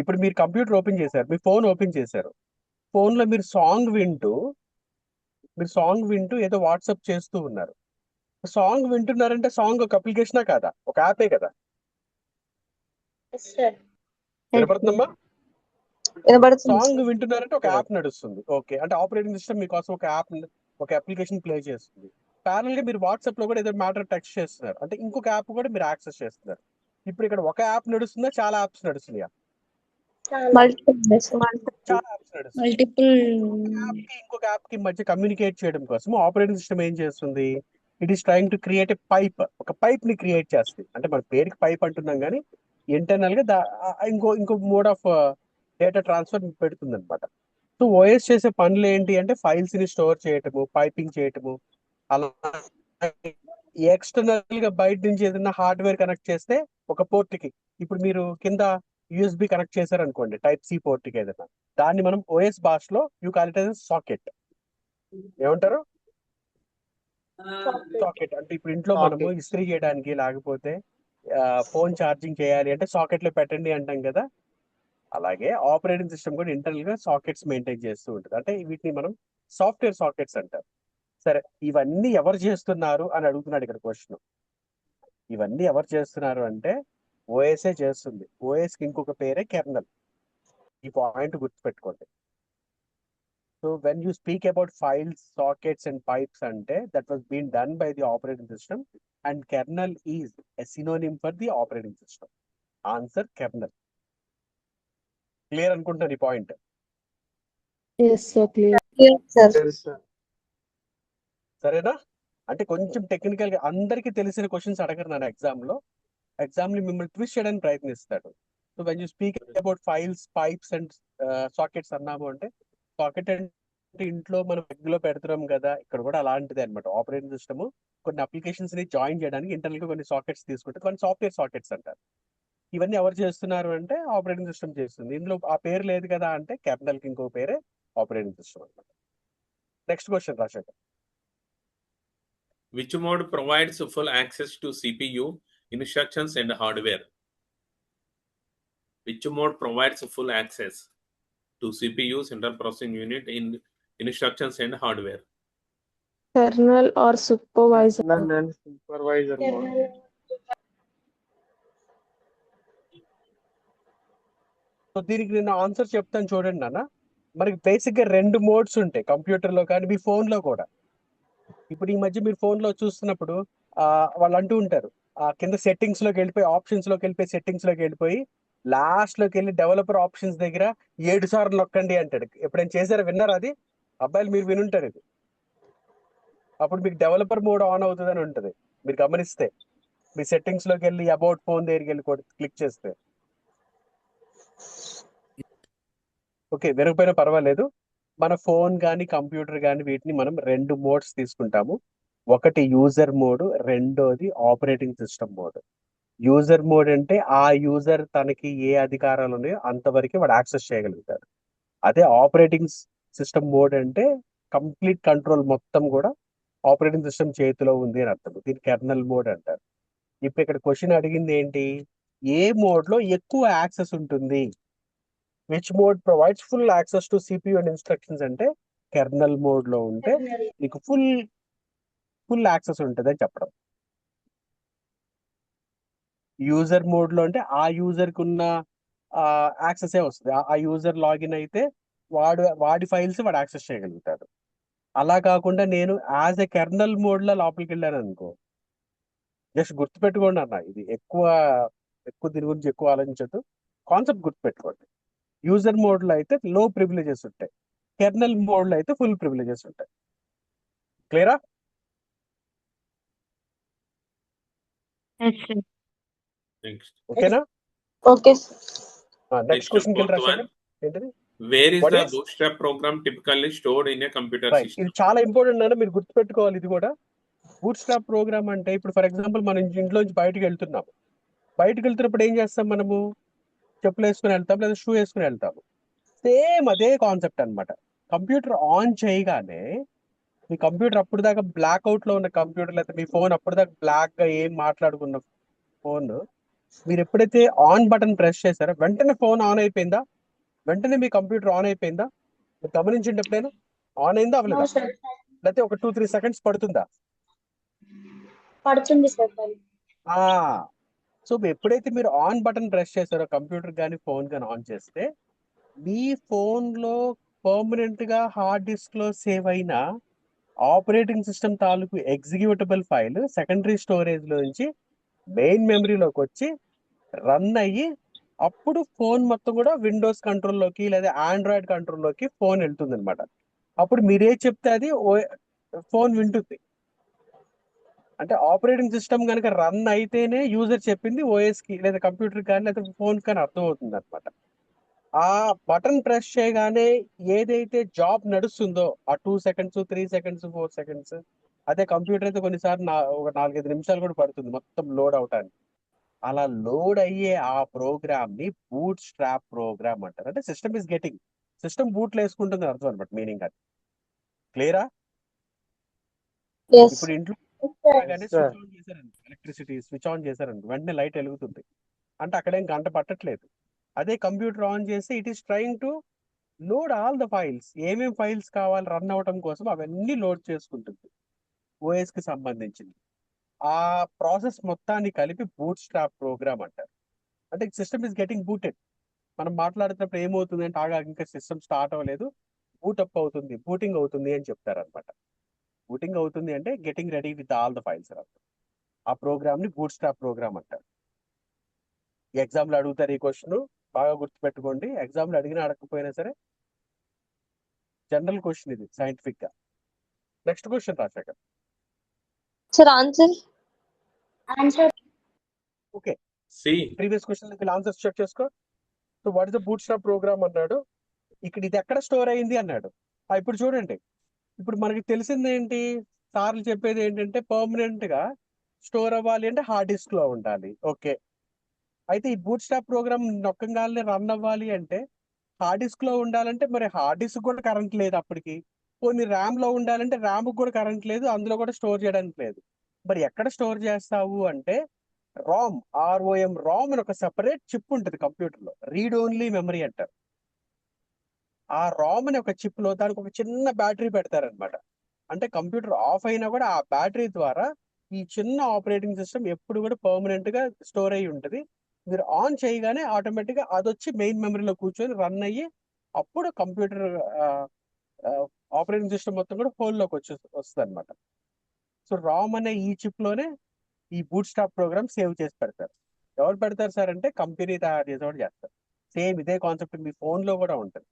ఇప్పుడు మీరు కంప్యూటర్ ఓపెన్ చేశారు, మీ ఫోన్ ఓపెన్ చేశారు, ఫోన్ లో మీరు song వింటూ ఏదో వాట్సాప్ చేస్తూ ఉన్నారు. సాంగ్ వింటున్నారంటే సాంగ్ ఒక అప్లికేషనా కాదా? ఒక యాపే కదా. వినపడుతుందమ్మా? సాంగ్ వింటున్నారంటే ఒక యాప్ నడుస్తుంది. ఓకే, అంటే ఆపరేటింగ్ సిస్టమ్ మీకోసం ఒక అప్లికేషన్ ప్లే చేస్తుంది. ప్యారల్ గా మీరు వాట్సాప్ లో కూడా ఏదో మ్యాటర్ టెక్స్ట్ చేస్తున్నారు అంటే ఇంకొక యాప్ కూడా మీరు యాక్సెస్ చేస్తున్నారు. ఇప్పుడు ఇక్కడ ఒక యాప్ నడుస్తుందా, చాలా యాప్స్ నడుస్తున్నాయా? చాలా యాప్స్ నడుస్తున్నాయి. ఇంకొక యాప్ కి మధ్య కమ్యూనికేట్ చేయడం కోసం ఆపరేటింగ్ సిస్టమ్ ఏం చేస్తుంది? It is trying to create a pipe. ఒక పైప్ ని క్రియేట్ చేస్తుంది. అంటే మన పేరుకి పైప్ అంటున్నాం కానీ ఇంటర్నల్ గా ఇంకో మోడ్ ఆఫ్ డేటా ట్రాన్స్ఫర్ పెడుతుంది అనమాట. సో ఓఎస్ చేసే పనులు ఏంటి అంటే ఫైల్స్ ని స్టోర్ చేయటము, పైపింగ్ చేయటము, అలా ఎక్స్టర్నల్ గా బయట నుంచి ఏదైనా హార్డ్వేర్ కనెక్ట్ చేస్తే ఒక పోర్ట్ కి, ఇప్పుడు మీరు కింద USB కనెక్ట్ చేశారు అనుకోండి టైప్ సి పోర్ట్ కి ఏదైనా, దాన్ని మనం ఓఎస్ భాషలో you call it as socket. ఏమంటారు? సాకెట్. అంటే ఇప్పుడు ఇంట్లో మనము ఇస్త్రీ చేయడానికి లేకపోతే ఫోన్ ఛార్జింగ్ చేయాలి అంటే సాకెట్ లో పెట్టండి అంటాం కదా. అలాగే ఆపరేటింగ్ సిస్టమ్ కూడా ఇంటర్నల్ గా సాకెట్స్ మెయింటైన్ చేస్తూ ఉంటుంది. అంటే వీటిని మనం సాఫ్ట్వేర్ సాకెట్స్ అంటారు. సరే, ఇవన్నీ ఎవరు చేస్తున్నారు అని అడుగుతున్నాడు ఇక్కడ క్వశ్చన్. ఇవన్నీ ఎవరు చేస్తున్నారు అంటే ఓఎస్ఏ చేస్తుంది. ఓఎస్ కి ఇంకొక పేరే కెర్నల్. ఈ పాయింట్ గుర్తుపెట్టుకోండి. So when you speak about files, sockets and pipes అంటే that was been done by the operating system and kernel is a synonym for the operating system. Answer kernel. Clear అనుకుంటాను ఈ point. సరేనా? అంటే కొంచెం technical గా అందరికీ తెలిసిన questions అడగరు నా ఎగ్జామ్ లో మిమ్మల్ని ట్విస్ట్ చేయడానికి ప్రయత్నిస్తాడు. So when you speak about files, pipes and sockets అన్నాము అంటే సాకెట్ అంటే ఇంట్లో మనం లో పెడుతున్నాం కదా, ఇక్కడ కూడా అలాంటిదే అనమాట. ఆపరేటింగ్ సిస్టమ్ కొన్ని అప్లికేషన్స్ ని జాయిన్ చేయడానికి ఇంటర్నల్ గా కొన్ని సాకెట్స్ తీసుకుంటే కొన్ని సాఫ్ట్వేర్ సాకెట్స్ అంటారు. ఇవన్నీ ఎవరు చేస్తున్నారు అంటే ఆపరేటింగ్ సిస్టమ్ చేస్తుంది. ఇందులో ఆ పేరు లేదు కదా అంటే కెర్నల్ కి ఇంకో పేరే ఆపరేటింగ్ సిస్టమ్ అనమాట. నెక్స్ట్ క్వశ్చన్ రాశాక. Which mode provides full access to CPU instructions and hardware? Which mode provides full access to CPU, central processing unit, in instructions and hardware? Kernel or supervisor. Kernel and supervisor mode. So దీనికి నేను answer చెప్తాను చూడండి నాన్న. మనకి basic గా 2 modes ఉంటాయి computer లో కానీ మీ ఫోన్ లో కూడా. ఇప్పుడు ఈ మధ్య మీరు ఫోన్ లో చూస్తున్నప్పుడు వాళ్ళు అంటూ ఉంటారు కింద సెట్టింగ్స్ లోకి వెళ్ళిపోయి సెట్టింగ్స్ లోకి వెళ్ళిపోయి లాస్ట్ లోకి వెళ్ళి డెవలపర్ ఆప్షన్స్ దగ్గర 7 సార్లు నొక్కండి అంటాడు. ఎప్పుడైనా చేశారా? విన్నారా? అది అబ్బాయిలు మీరు వినుంటారు ఇది. అప్పుడు మీకు డెవలపర్ మోడ్ ఆన్ అవుతుందని ఉంటుంది. మీరు గమనిస్తే మీ సెట్టింగ్స్ లోకి వెళ్ళి అబౌట్ ఫోన్ దగ్గరికి వెళ్ళి క్లిక్ చేస్తే. ఓకే, వినకపోయినా పర్వాలేదు. మన ఫోన్ కానీ కంప్యూటర్ కానీ వీటిని మనం 2 మోడ్స్ తీసుకుంటాము. ఒకటి యూజర్ మోడ్, రెండోది operating system mode. User mode అంటే ఆ యూజర్ తనకి ఏ అధికారాలు ఉన్నాయో అంతవరకు వాడు యాక్సెస్ చేయగలుగుతాడు. అదే ఆపరేటింగ్ సిస్టమ్ మోడ్ అంటే కంప్లీట్ కంట్రోల్ మొత్తం కూడా ఆపరేటింగ్ సిస్టమ్ చేతిలో ఉంది అని అర్థం. దీన్ని కెర్నల్ మోడ్ అంటారు. ఇప్పుడు ఇక్కడ క్వశ్చన్ అడిగింది ఏంటి? ఏ మోడ్ లో ఎక్కువ యాక్సెస్ ఉంటుంది? Which mode provides full access to CPU and instructions అంటే కెర్నల్ మోడ్ లో ఉంటే మీకు ఫుల్ యాక్సెస్ ఉంటుంది అని చెప్పడం. యూజర్ మోడ్ లో అంటే ఆ యూజర్ కు ఉన్న యాక్సెస్ వస్తుంది. ఆ యూజర్ లాగిన్ అయితే వాడి ఫైల్స్ వాడు యాక్సెస్ చేయగలుగుతాడు. అలా కాకుండా నేను యాజ్ ఎ కెర్నల్ మోడ్ లో లోపలికి వెళ్ళాను అనుకో, జస్ట్ గుర్తుపెట్టుకోండి అన్న, ఇది ఎక్కువ దీని గురించి ఎక్కువ ఆలోచించద్దు, కాన్సెప్ట్ గుర్తుపెట్టుకోండి. యూజర్ మోడ్ లో అయితే లో ప్రివిలేజెస్ ఉంటాయి. కెర్నల్ మోడ్ లో అయితే ఫుల్ ప్రివిలేజెస్ ఉంటాయి. క్లియరా? నెక్స్ట్ ఓకేనా? ఓకే నెక్స్ట్ నెక్స్ట్ క్వశ్చన్ కి ఫోర్త్ వన్, రాశాక ఏంటిది? Where is What the is? Bootstrap program typically stored in a computer right, ఇది సిస్టమ్? చాలా ఇంపార్టెంట్ అన్న, మీరు గుర్తుపెట్టుకోవాలి ఇది కూడా. బూట్ స్ట్రాప్ ప్రోగ్రామ్ అంటే ఇప్పుడు ఫర్ ఎగ్జాంపుల్ మనం ఇంట్లోంచి బయటకు వెళ్తున్నాం. బయటకు వెళ్తున్నప్పుడు ఏం చేస్తాం మనము? చెప్పులు వేసుకుని వెళ్తాం లేదా షూ వేసుకుని వెళ్తాము. సేమ్ అదే కాన్సెప్ట్ అన్నమాట. కంప్యూటర్ ఆన్ చేయగానే మీ కంప్యూటర్ అప్పుడు దాకా బ్లాక్ అవుట్ లో ఉన్న కంప్యూటర్, లేదా మీ ఫోన్ అప్పుడు దాకా బ్లాక్ గా ఏం మాట్లాడుకున్న ఫోన్, మీరు ఎప్పుడైతే ఆన్ బటన్ ప్రెస్ చేశారో వెంటనే ఫోన్ ఆన్ అయిపోయిందా? వెంటనే మీ కంప్యూటర్ ఆన్ అయిపోయిందా? మీరు గమనించండి, ఎప్పుడైనా ఆన్ అయిందా అవ్వలేదా? లేకపోతే ఒక 2-3 సెకండ్స్ పడుతుందా? పడుతుంది సార్. సో ఎప్పుడైతే మీరు ఆన్ బటన్ ప్రెస్ చేశారో కంప్యూటర్ కానీ ఫోన్ కానీ ఆన్ చేస్తే, మీ ఫోన్ లో పర్మనెంట్ గా హార్డ్ డిస్క్ లో సేవ్ అయిన ఆపరేటింగ్ సిస్టమ్ తాలూకు ఎగ్జిక్యూటబుల్ ఫైల్ సెకండరీ స్టోరేజ్ లో నుంచి మెయిన్ మెమరీలోకి వచ్చి రన్ అయ్యి, అప్పుడు ఫోన్ మొత్తం కూడా విండోస్ కంట్రోల్లోకి లేదా ఆండ్రాయిడ్ కంట్రోల్లోకి ఫోన్ వెళ్తుంది అనమాట. అప్పుడు మీరే చెప్తే అది ఫోన్ వింటుంది. అంటే ఆపరేటింగ్ సిస్టమ్ కనుక రన్ అయితేనే యూజర్ చెప్పింది ఓఎస్ కి లేదా కంప్యూటర్ కానీ లేదా ఫోన్ కానీ అర్థం అవుతుంది అనమాట. ఆ బటన్ ప్రెస్ చేయగానే ఏదైతే జాబ్ నడుస్తుందో ఆ 2 సెకండ్స్ 3 సెకండ్స్ 4 సెకండ్స్, అదే కంప్యూటర్ అయితే కొన్నిసార్లు ఒక 4-5 నిమిషాలు కూడా పడుతుంది మొత్తం లోడ్ అవటానికి. అలా లోడ్ అయ్యే ఆ ప్రోగ్రామ్ ని బూట్ స్ట్రాప్ ప్రోగ్రామ్ అంటారు. అంటే సిస్టమ్ ఇస్ గెటింగ్, సిస్టమ్ బూట్లు వేసుకుంటుంది అర్థం అనమాట, మీనింగ్ అది. క్లియరా? ఎస్ ఇప్పుడు ఇంట్లో Yes, స్విచ్ sir. ఆన్ చేశారండి, ఎలక్ట్రిసిటీ స్విచ్ ఆన్ చేశారండి, వెంటనే లైట్ వెలుగుతుంది. అంటే అక్కడేం గంట పట్టట్లేదు. అదే కంప్యూటర్ ఆన్ చేస్తే it is trying to load all the files. ఏమేం ఫైల్స్ కావాలి రన్ అవటం కోసం అవన్నీ లోడ్ చేసుకుంటుంది ఓఎస్ కి సంబంధించింది. ఆ ప్రాసెస్ మొత్తాన్ని కలిపి బూట్ స్ట్రాప్ ప్రోగ్రామ్ అంటారు. అంటే సిస్టమ్ ఇస్ గెటింగ్ బూటెడ్. మనం మాట్లాడుతున్నప్పుడు ఏమవుతుంది అంటే, ఆగా ఇంకా సిస్టమ్ స్టార్ట్ అవ్వలేదు, బూట్ అప్ అవుతుంది, బూటింగ్ అవుతుంది అని చెప్తారు అనమాట. బూటింగ్ అవుతుంది అంటే getting ready with all the files. ఆ ప్రోగ్రామ్ ని బూట్ స్ట్రాప్ ప్రోగ్రామ్ అంటారు. ఎగ్జామ్ లో అడుగుతారు ఈ క్వశ్చన్, బాగా గుర్తుపెట్టుకోండి. ఎగ్జామ్ లో అడిగినా అడగకపోయినా సరే జనరల్ క్వశ్చన్ ఇది, సైంటిఫిక్ గా. నెక్స్ట్ క్వశ్చన్ రాశాక. Sir answer. Answer okay, C previous question answers check చేసుకో. So what is the bootstrap program అన్నాడు. ఇక్కడ ఇది ఎక్కడ స్టోర్ అయింది అన్నాడు. ఇప్పుడు చూడండి, ఇప్పుడు మనకి తెలిసింది ఏంటి, సార్లు చెప్పేది ఏంటంటే పర్మనెంట్ గా స్టోర్ అవ్వాలి అంటే హార్డ్ డిస్క్ లో ఉండాలి. ఓకే, అయితే ఈ బూట్ స్ట్రాప్ ప్రోగ్రామ్ నొక్కంగానే రన్ అవ్వాలి అంటే హార్డ్ డిస్క్ లో ఉండాలంటే మరి హార్డ్ డిస్క్ కూడా కరెంట్ లేదు అప్పటికి. కొన్ని ర్యామ్ లో ఉండాలంటే ర్యామ్ కూడా కరెంట్ లేదు, అందులో కూడా స్టోర్ చేయడానికి లేదు. మరి ఎక్కడ స్టోర్ చేస్తావు అంటే రామ్, రామ్ అని ఒక సెపరేట్ చిప్ ఉంటుంది కంప్యూటర్ లో, రీడ్ ఓన్లీ మెమరీ అంటారు. ఆ రామ్ అనే ఒక చిప్ లో దానికి ఒక చిన్న బ్యాటరీ పెడతారనమాట. అంటే కంప్యూటర్ ఆఫ్ అయినా కూడా ఆ బ్యాటరీ ద్వారా ఈ చిన్న ఆపరేటింగ్ సిస్టమ్ ఎప్పుడు కూడా పర్మనెంట్ గా స్టోర్ అయ్యి ఉంటుంది. మీరు ఆన్ చేయగానే ఆటోమేటిక్ గా అది వచ్చి మెయిన్ మెమరీలో కూర్చొని రన్ అయ్యి అప్పుడు కంప్యూటర్ ఆపరేటింగ్ సిస్టమ్ మొత్తం కూడా ఫోన్ లోకి వస్తుంది అనమాట. సో రామ్ అనే ఈ చిప్ లోనే ఈ బూట్ స్ట్రాప్ ప్రోగ్రామ్ సేవ్ చేసి పెడతారు. ఎవరు పెడతారు సార్ అంటే కంపెనీ తయారు చేసేవాడు చేస్తారు. సేమ్ ఇదే కాన్సెప్ట్ మీ ఫోన్ లో కూడా ఉంటుంది.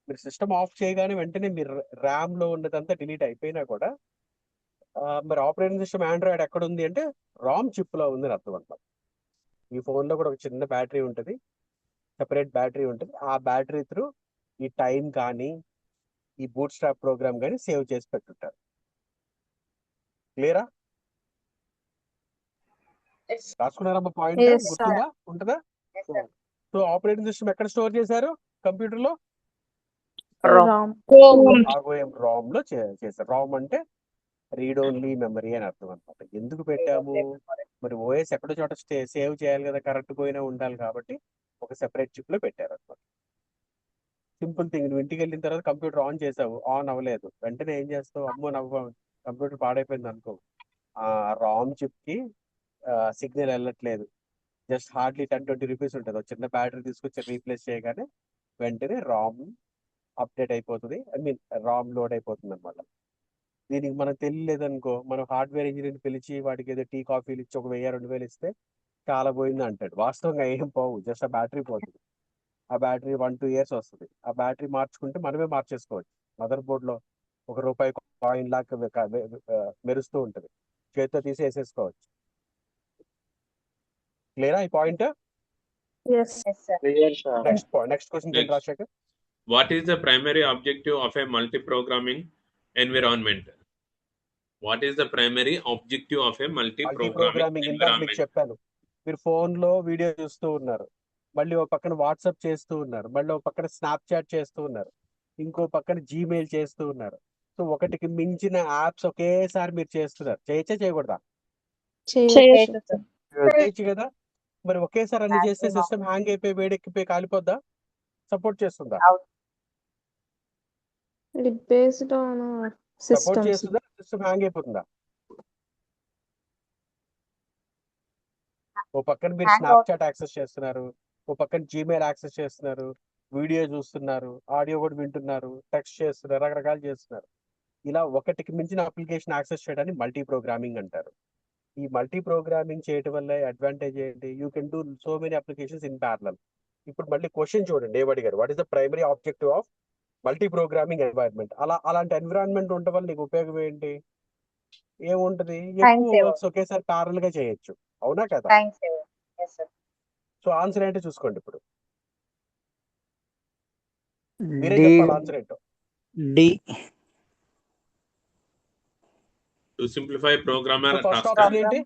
మీరు సిస్టమ్ ఆఫ్ చేయగానే వెంటనే మీరు ర్యామ్ లో ఉన్నదంతా డిలీట్ అయిపోయినా కూడా మరి ఆపరేటింగ్ సిస్టమ్ ఆండ్రాయిడ్ ఎక్కడ ఉంది అంటే రామ్ చిప్ లో ఉంది అని అర్థం అనమాట. ఈ ఫోన్ లో కూడా ఒక చిన్న బ్యాటరీ ఉంటుంది, సెపరేట్ బ్యాటరీ ఉంటుంది. ఆ బ్యాటరీ త్రూ ఈ టైం కానీ ఈ బూట్ స్ట్రాప్ ప్రోగ్రామ్ కానీ సేవ్ చేసి పెట్టుంటారు. క్లియరా? రాసుకున్నారమ్మా పాయింట్? Yes, sir. గుర్తుందా? ఉంటుందా? సో ఆపరేటింగ్ సిస్టమ్ ఎక్కడ స్టోర్ చేశారు కంప్యూటర్ లో? RAM. ROM రామ్ లో చేశారు. రామ్ అంటే రీడ్ ఓన్లీ మెమరీ అని అర్థం అనమాట. ఎందుకు పెట్టాము మరి, ఓఎస్ ఎక్కడో చోట సేవ్ చేయాలి కదా, కరెక్ట్ పోయినా ఉండాలి కాబట్టి ఒక సెపరేట్ చిప్ లో పెట్టారు అనమాట. Simple thing. నువ్వు ఇంటికి వెళ్ళిన తర్వాత కంప్యూటర్ ఆన్ చేసావు, ఆన్ అవ్వలేదు, వెంటనే ఏం చేస్తావు? అమ్మో నవ్వు కంప్యూటర్ పాడైపోయింది అనుకో, ఆ రామ్ చిప్ కి సిగ్నల్ వెళ్ళట్లేదు, జస్ట్ హార్డ్లీ 10-20 రూపీస్ ఉంటుంది, ఒక చిన్న బ్యాటరీ తీసుకొచ్చి రీప్లేస్ చేయగానే వెంటనే రామ్ అప్డేట్ అయిపోతుంది, ఐ మీన్ రామ్ లోడ్ అయిపోతుంది అనమాట. దీనికి మనకు తెలియలేదనుకో, మనం హార్డ్వేర్ ఇంజనీర్ పిలిచి వాడికి ఏదో టీ కాఫీలు ఇచ్చి ఒక 1000-2000 ఇస్తే చాలా పోయింది అంటాడు. వాస్తవంగా ఏం పోవు, జస్ట్ ఆ బ్యాటరీ పోతుంది. ఆ బ్యాటరీ 1-2 ఇయర్స్ వస్తుంది. ఆ బ్యాటరీ మార్చుకుంటే మనమే మార్చేసుకోవచ్చు. మదర్ బోర్డ్ లో ₹1 కాయిన్ లాగా మెరుస్తూ ఉంటుంది, చేతితో తీసి వేసేసుకోవచ్చు. క్లియరా ఈ point? Yes. Yes, sir. Clear, sir. Next question Next. Rajasekhar. What is the primary objective of a multi-programming environment? What is the primary objective of a multi-programming programming ఇందాక మీకు environment? చెప్పాను. మీరు ఫోన్ లో వీడియో చూస్తూ ఉన్నారు, మళ్ళీ ఒక పక్కన వాట్సాప్ చేస్తూ ఉన్నారు, మళ్ళీ ఒక పక్కన స్నాప్ చాట్ చేస్తూ ఉన్నారు, ఇంకో పక్కన జీమెయిల్ చేస్తూ ఉన్నారు. సో ఒకటికి మించిన యాప్స్ ఒకేసారి మీరు చేస్తున్నారు. చేయొచ్చా చేయకూడదా? చేయొచ్చు సార్. చేయొచ్చు కదా. మరి ఒకేసారి అన్ని చేస్తే సిస్టమ్ హ్యాంగ్ అయిపోయి వేడెక్కిపోయి కాలిపోద్దా? సపోర్ట్ చేస్తుందా? It based on support systems. చేస్తుందా? సిస్టమ్ హ్యాంగ్ అయిపోతుందా? ఓ పక్కన మీరు Hang snap out. Chat access చేస్తున్నారు, ఓ పక్కన జీమెయిల్ యాక్సెస్ చేస్తున్నారు, వీడియో చూస్తున్నారు, ఆడియో కూడా వింటున్నారు, టెక్స్ట్ చేస్తున్నారు, రకరకాలు చేస్తున్నారు. ఇలా ఒకటికి మించిన అప్లికేషన్ యాక్సెస్ చేయడాన్ని మల్టీ ప్రోగ్రామింగ్ అంటారు. ఈ మల్టీ ప్రోగ్రామింగ్ చేయడం వల్ల అడ్వాంటేజ్ ఏంటి? You can do so many applications in parallel. ఇప్పుడు మళ్ళీ క్వశ్చన్ చూడండి, ఏమడిగారు? What is the primary objective of multi programming environment? అలాంటి ఎన్విరాన్మెంట్ ఉండడం వల్ల నీకు ఉపయోగం ఏంటి? ఏముంటది? ఎక్కువ saver. వర్క్స్ ఒకేసారి ప్యారల్ గా చేయొచ్చు, అవునా కదా? Time saver. Yes, sir. So answer ఏంటో చూసుకోండి. ఇప్పుడు మీరే డి చెప్పాలి ఆన్సర్ ఏంటో. D To simplify programmer first task. Option ఏంటి?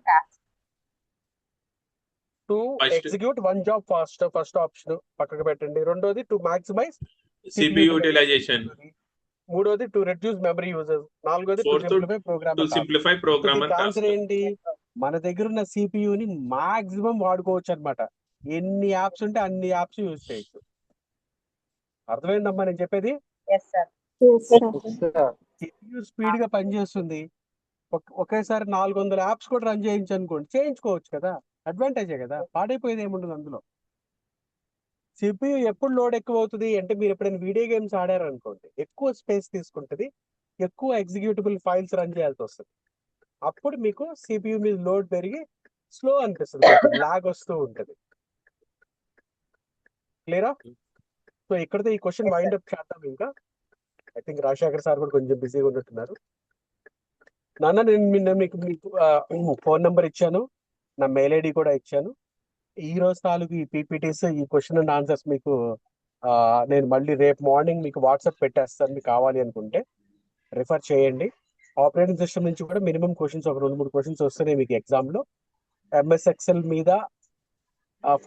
To First. Execute one job fast. First option పక్కకు పెట్టండి. రెండోది టు మాక్సిమైజ్ CPU utilization. మూడోది టు రెడ్యూస్ మెమరీ యూజెస్. నాలుగోది to Fourth, simplify program. To simplify programmer task. Answer ఏంటి? మన దగ్గర ఉన్న సిపియుని మాక్సిమం వాడుకోవచ్చు అన్నమాట. ఎన్ని యాప్స్ ఉంటే అన్ని యాప్స్ యూజ్ చేయొచ్చు. అర్థమైందమ్మా నేను చెప్పేది? Yes, sir. Yes, sir. CPU speed గా పనిచేస్తుంది. ఒకేసారి 400 యాప్స్ కూడా రన్ చేయించు అనుకోండి, చేయించుకోవచ్చు కదా. అడ్వాంటేజే కదా, పాడైపోయేది ఏముండదు అందులో. సిపియు ఎప్పుడు లోడ్ ఎక్కువ అవుతుంది అంటే, మీరు ఎప్పుడైనా వీడియో గేమ్స్ ఆడారు అనుకోండి, ఎక్కువ స్పేస్ తీసుకుంటుంది, ఎక్కువ ఎగ్జిక్యూటబుల్ ఫైల్స్ రన్ చేయాల్సి వస్తుంది. అప్పుడు మీకు సిపియు మీద లోడ్ పెరిగి స్లో అనిపిస్తుంది, లాగ్ వస్తూ ఉంటుంది. క్లియరా? సో ఇక్కడతో ఈ క్వశ్చన్ వైండ్ అప్ చేద్దాం. ఇంకా ఐ థింక్ రాజశేఖర్ సార్ కూడా కొంచెం బిజీగా ఉన్నట్టున్నారు. నాన్న నేను మీకు ఫోన్ నెంబర్ ఇచ్చాను, నా మెయిల్ ఐడి కూడా ఇచ్చాను. ఈ రోజు తాలూకు ఈ పీపీటీస్, ఈ క్వశ్చన్ అండ్ ఆన్సర్స్ మీకు నేను మళ్ళీ రేపు మార్నింగ్ మీకు వాట్సాప్ పెట్టేస్తాను. మీకు కావాలి అనుకుంటే రిఫర్ చేయండి. ఆపరేటింగ్ సిస్టమ్ నుంచి కూడా మినిమం క్వశ్చన్స్ ఒక 2-3 క్వశ్చన్స్ వస్తున్నాయి మీకు ఎగ్జామ్ లో. ఎంఎస్ ఎక్సెల్ మీద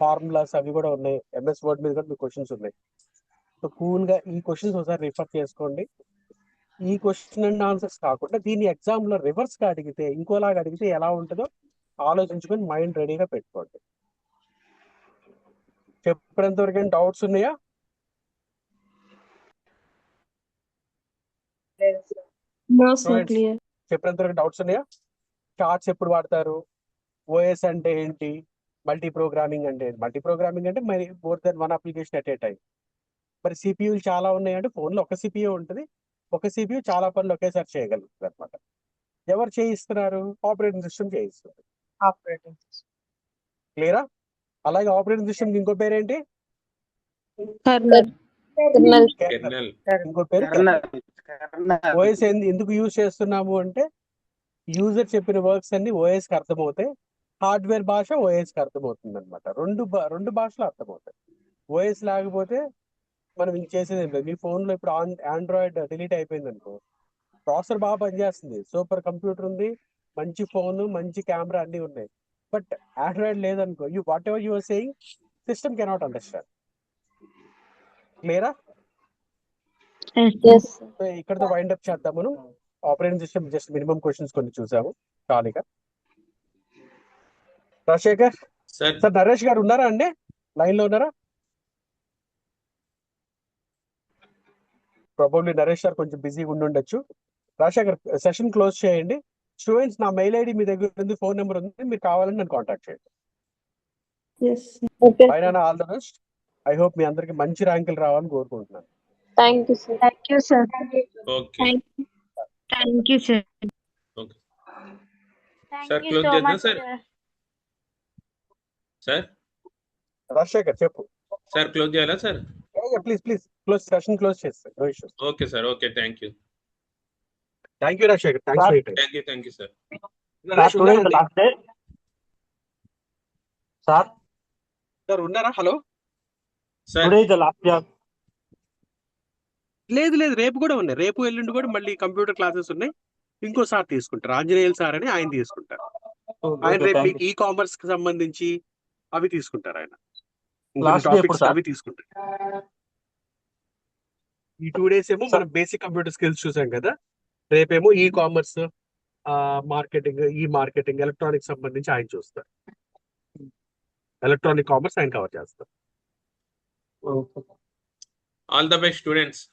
ఫార్ములాస్ అవి కూడా ఉన్నాయి, ఎంఎస్ వర్డ్ మీద కూడా మీకు క్వశ్చన్స్ ఉన్నాయి. సో కూల్ గా ఈ క్వశ్చన్స్ ఒకసారి రిఫర్ చేసుకోండి. ఈ క్వశ్చన్ అండ్ ఆన్సర్స్ కాకుండా దీన్ని ఎగ్జామ్ లో రివర్స్ గా అడిగితే, ఇంకోలాగా అడిగితే ఎలా ఉంటుందో ఆలోచించుకొని మైండ్ రెడీగా పెట్టుకోండి. చెప్పేంత వరకు డౌట్స్ ఉన్నాయా? No, sir. Clear. చెప్పేంత వరకు డౌట్స్ ఉన్నాయా? చార్ట్స్ ఎప్పుడు వాడతారు? ఓఎస్ అంటే ఏంటి? మల్టీ ప్రోగ్రామింగ్ అంటే ఏంటి? మల్టీ ప్రోగ్రామింగ్ అంటే మరి more than one application at a time. మరి సిపియూలు చాలా ఉన్నాయంటే, ఫోన్లో ఒక సిపియూ ఉంటుంది, ఒక సిపియూ చాలా పనులు ఒకేసారి చేయగలుగుతుంది అనమాట. ఎవరు చేయిస్తున్నారు? ఆపరేటింగ్ సిస్టమ్ చేయిస్తుంది. Operating system. క్లియరా? అలాగే ఆపరేటింగ్ సిస్టమ్ ఇంకో పేరేంటి? Kernel. Kernel. ఇంకో పేరు ఓఎస్. ఎందుకు యూజ్ చేస్తున్నాము అంటే, యూజర్ చెప్పిన వర్క్స్ అన్ని ఓఎస్ కి అర్థమవుతాయి, హార్డ్వేర్ భాష ఓఎస్ కి అర్థమవుతుంది అనమాట. రెండు భాషలు అర్థమవుతాయి. ఓఎస్ లేకపోతే మనం ఇంక చేసేది ఏం లేదు. మీ ఫోన్ లో ఇప్పుడు ఆండ్రాయిడ్ డిలీట్ అయిపోయింది అనుకో, ప్రాసెసర్ బాగా పనిచేస్తుంది, సూపర్ కంప్యూటర్ ఉంది, మంచి ఫోన్, మంచి కెమెరా అన్ని ఉన్నాయి. బట్ ఆండ్రాయిడ్ లేదనుకో, whatever you are saying system cannot understand. క్లియరా? సో ఇక్కడతో వైండ్ అప్ చేద్దాం మనం. Operating system just minimum questions కొన్ని చూసాము ఖాళీగా. రాజశేఖర్ సార్, సార్, నరేష్ గారు ఉన్నారా అండి? లైన్ లో ఉన్నారా? ప్రాబబ్లీ నరేష్ గారు కొంచెం బిజీగా ఉండి ఉండొచ్చు. రాజశేఖర్ సెషన్ క్లోజ్ చేయండి. స్టూడెంట్స్, నా మెయిల్ ఐడి మీ దగ్గర ఉంది, ఫోన్ నెంబర్ ఉంది, మీరు కావాలని నన్ను కాంటాక్ట్ చేయండి. Yes. పైన all the best. I hope మీ అందరికి మంచి ర్యాంకులు రావాలని కోరుకుంటున్నాను. Thank you sir. Thank you, sir. okay. Thank you, sir. Okay. Thank Sir, you close so చేద్దాం, much, sir. sir. Sir, Rajashekar చెప్పు. సార్ క్లోజ్ చేయాలా sir? Please close session close చేస్తాను. No issues. Okay sir, okay, thank you. Thank you Rajashekar. Thanks for your time. Thank you sir. Naresh Today is the last day. Sir, sir ఉన్నారా? Hello. Sir today is the last day. లేదు రేపు కూడా ఉన్నాయి. రేపు ఎల్లుండి కూడా మళ్ళీ కంప్యూటర్ క్లాసెస్ ఉన్నాయి. ఇంకోసారి తీసుకుంటారు. ఆంజనేయులు సార్ అని ఆయన తీసుకుంటారు. ఆయన రేపు Thank మీకు ఈ కామర్స్ కి సంబంధించి అవి తీసుకుంటారు. ఆయన Last day టాపిక్స్ ఎప్పుడు సార్? అవి తీసుకుంటారు. ఈ 2 days ఏమో మనం బేసిక్ కంప్యూటర్ స్కిల్స్ చూసాం కదా. రేపేమో ఈ కామర్స్, మార్కెటింగ్ ఎలక్ట్రానిక్స్ సంబంధించి ఆయన చూస్తారు. ఎలక్ట్రానిక్ కామర్స్ ఆయన కవర్ చేస్తారు. All the best students.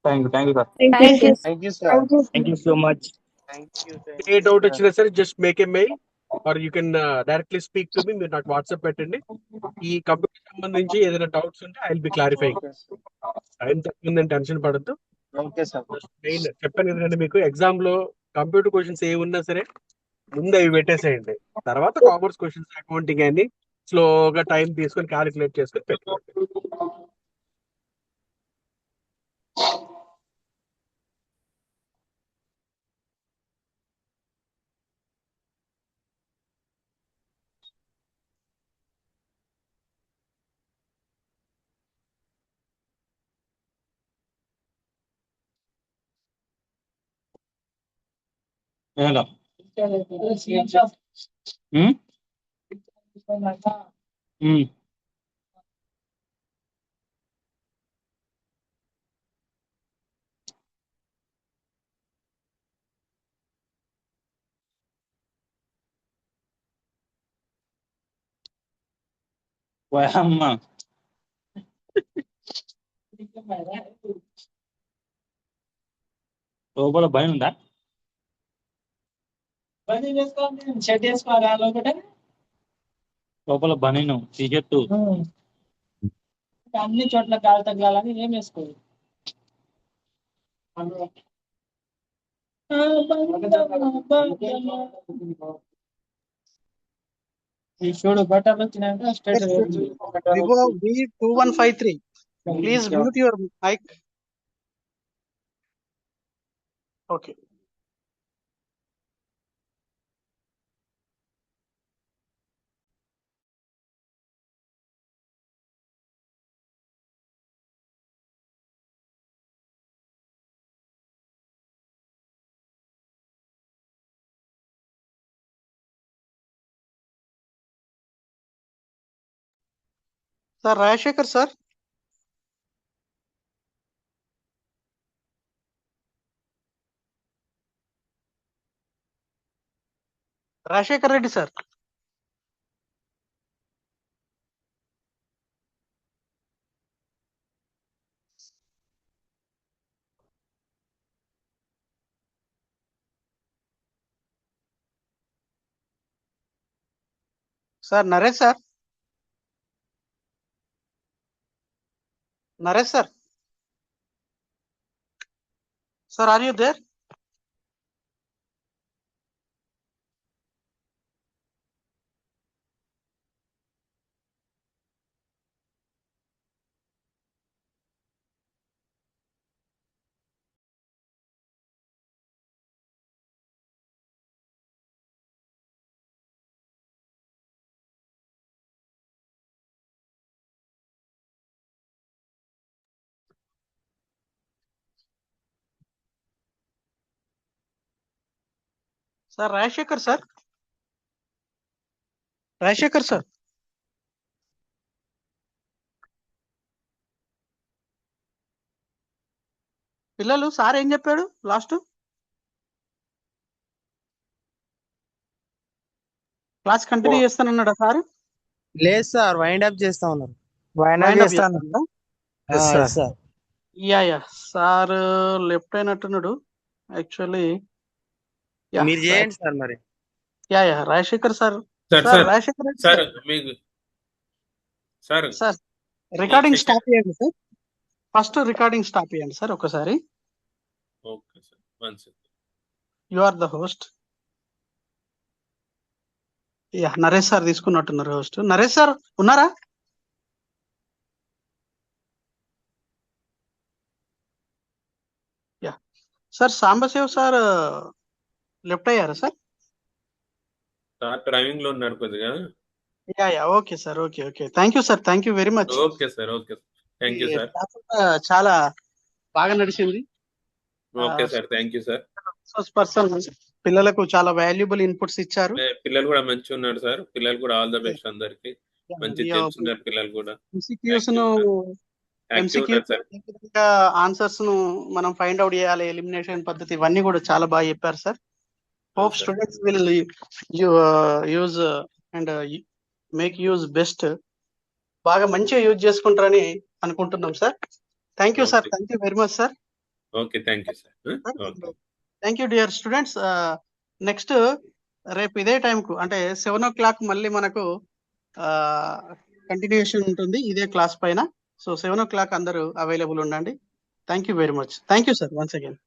Thank you, sir. Thank you. Thank you, sir. Thank you so much. ఏ డౌట్ వచ్చినా సరే just make a mail or you can directly speak to me. మీరు నాకు WhatsApp పెట్టండి. ఈ computer సంబంధించి ఏదైనా డౌట్స్ ఉంటే I will be clarifying. Time తక్కువ టెన్షన్ పడద్దు. Okay, sir. మెయిన్ చెప్పాను కదండి మీకు, ఎగ్జామ్ లో కంప్యూటర్ క్వశ్చన్స్ ఏ ఉన్నా సరే ముందు అవి పెట్టేసేయండి. తర్వాత కామర్స్ క్వశ్చన్స్, అకౌంటింగ్ అని స్లోగా టైం తీసుకొని క్యాలిక్యులేట్ చేసుకొని పెట్టుకోండి. Hello. అమ్మా లోపల భయం ఉందా? లోపల బనీను టీషర్ట్ అన్ని చోట్ల గాలి తగలాలని ఏం వేసుకోదు. ఈ చూడు బట్టలు వచ్చినాక straight Vivo V2153. Please mute your mic. Okay. Sir Rajashekar sir. Rajashekar Reddy sir. Sir Naresh sir. Naresh sir. Sir, are you there? Sir Rajashekar sir. Rajashekar sir. పిల్లలు సార్ ఏం చెప్పాడు లాస్ట్ క్లాస్ కంటిన్యూ చేస్తానన్నాడా సార్? లేదు sir, wind up చేస్తా ఉన్నారు. Yeah sir left అయినట్టున్నాడు actually. మీరు చేయండి సార్ మరి. Yeah Rajashekar sir. Sir Rajashekar sir మీకు సార్ సార్ రికార్డింగ్ స్టాప్ చేయండి సార్. ఫస్ట్ రికార్డింగ్ స్టాప్ చేయండి సార్ ఒకసారి. Okay sir, one second. You are the host. Yeah Naresh sir తీసుకున్నట్టున్నారు హోస్ట్. నరేష్ సార్ ఉన్నారా? సార్ సాంబశివ్ సార్ లెఫ్ట్ అయ్యారా సార్? సార్ డ్రైవింగ్ లో ఉన్నారు కొద్దిగా. Yeah okay sir, okay thank you sir, thank you very much. Okay sir, thank you sir. చాలా బాగా నడిచింది. Okay sir, thank you sir. Person పిల్లలకు చాలా వాల్యుబుల్ ఇన్పుట్స్ ఇచ్చారు. పిల్లలు కూడా మంచిగా ఉన్నారు సార్. పిల్లలు కూడా ఆల్ ద బెస్ట్ అందరికి. మంచి తెలుసుకున్నారు పిల్లలు కూడా. ఆన్సర్స్ ను మనం ఫైండ్ అవుట్ చేయాలి, ఎలిమినేషన్ పద్ధతి, ఇవన్నీ కూడా చాలా బాగా చెప్పారు sir. Hope students will use and make use best. బాగా మంచిగా యూజ్ చేసుకుంటారని అనుకుంటున్నాం sir. Thank you sir, thank you very much sir. Okay, thank you sir. Thank you dear students. Next రేపు ఇదే టైంకు అంటే 7 o'clock మళ్ళీ మనకు కంటిన్యూషన్ ఉంటుంది ఇదే క్లాస్ పైన. సో 7 o'clock అందరూ అవైలబుల్ ఉండండి. Thank you very much. Thank you sir once again.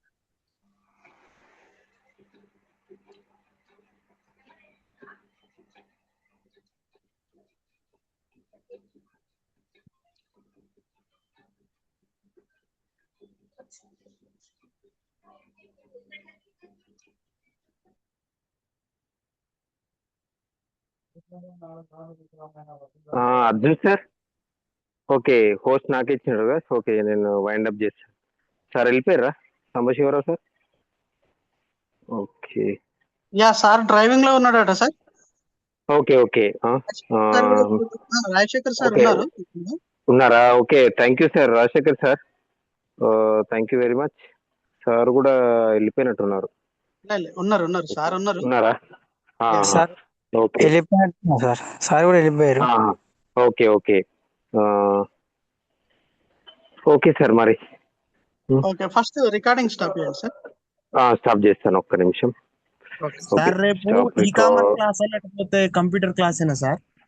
Arjun sir, okay host నాకే ఇచ్చినాడు కదా. ఓకే నేను వైండ్ అప్ చేస్తాను సార్. వెళ్ళిపోయారా Sambasivarao sir? Okay yeah sir driving లో ఉన్నాడట sir. Okay okay Rajasekhar sir ఉన్నారు. ఉన్నారా? Okay thank you sir Rajashekar sir, thank you very much. Sir కూడా వెళ్ళిపోయినట్టున్నారు. ఉన్నారు సార్ ఉన్నారు. ఉన్నారా? ఓకే వెళ్ళిపోయారు సార్. సార్ కూడా వెళ్ళిపోయారు. Okay okay okay sir. మరి ఓకే ఫస్ట్ రికార్డింగ్ స్టాప్ చేయండి సార్. స్టాప్ చేస్తాను, ఒక్క నిమిషం. సార్ రేపు ఈ కామర్స్ క్లాస్ లేకపోతే కంప్యూటర్ క్లాసేనా సార్?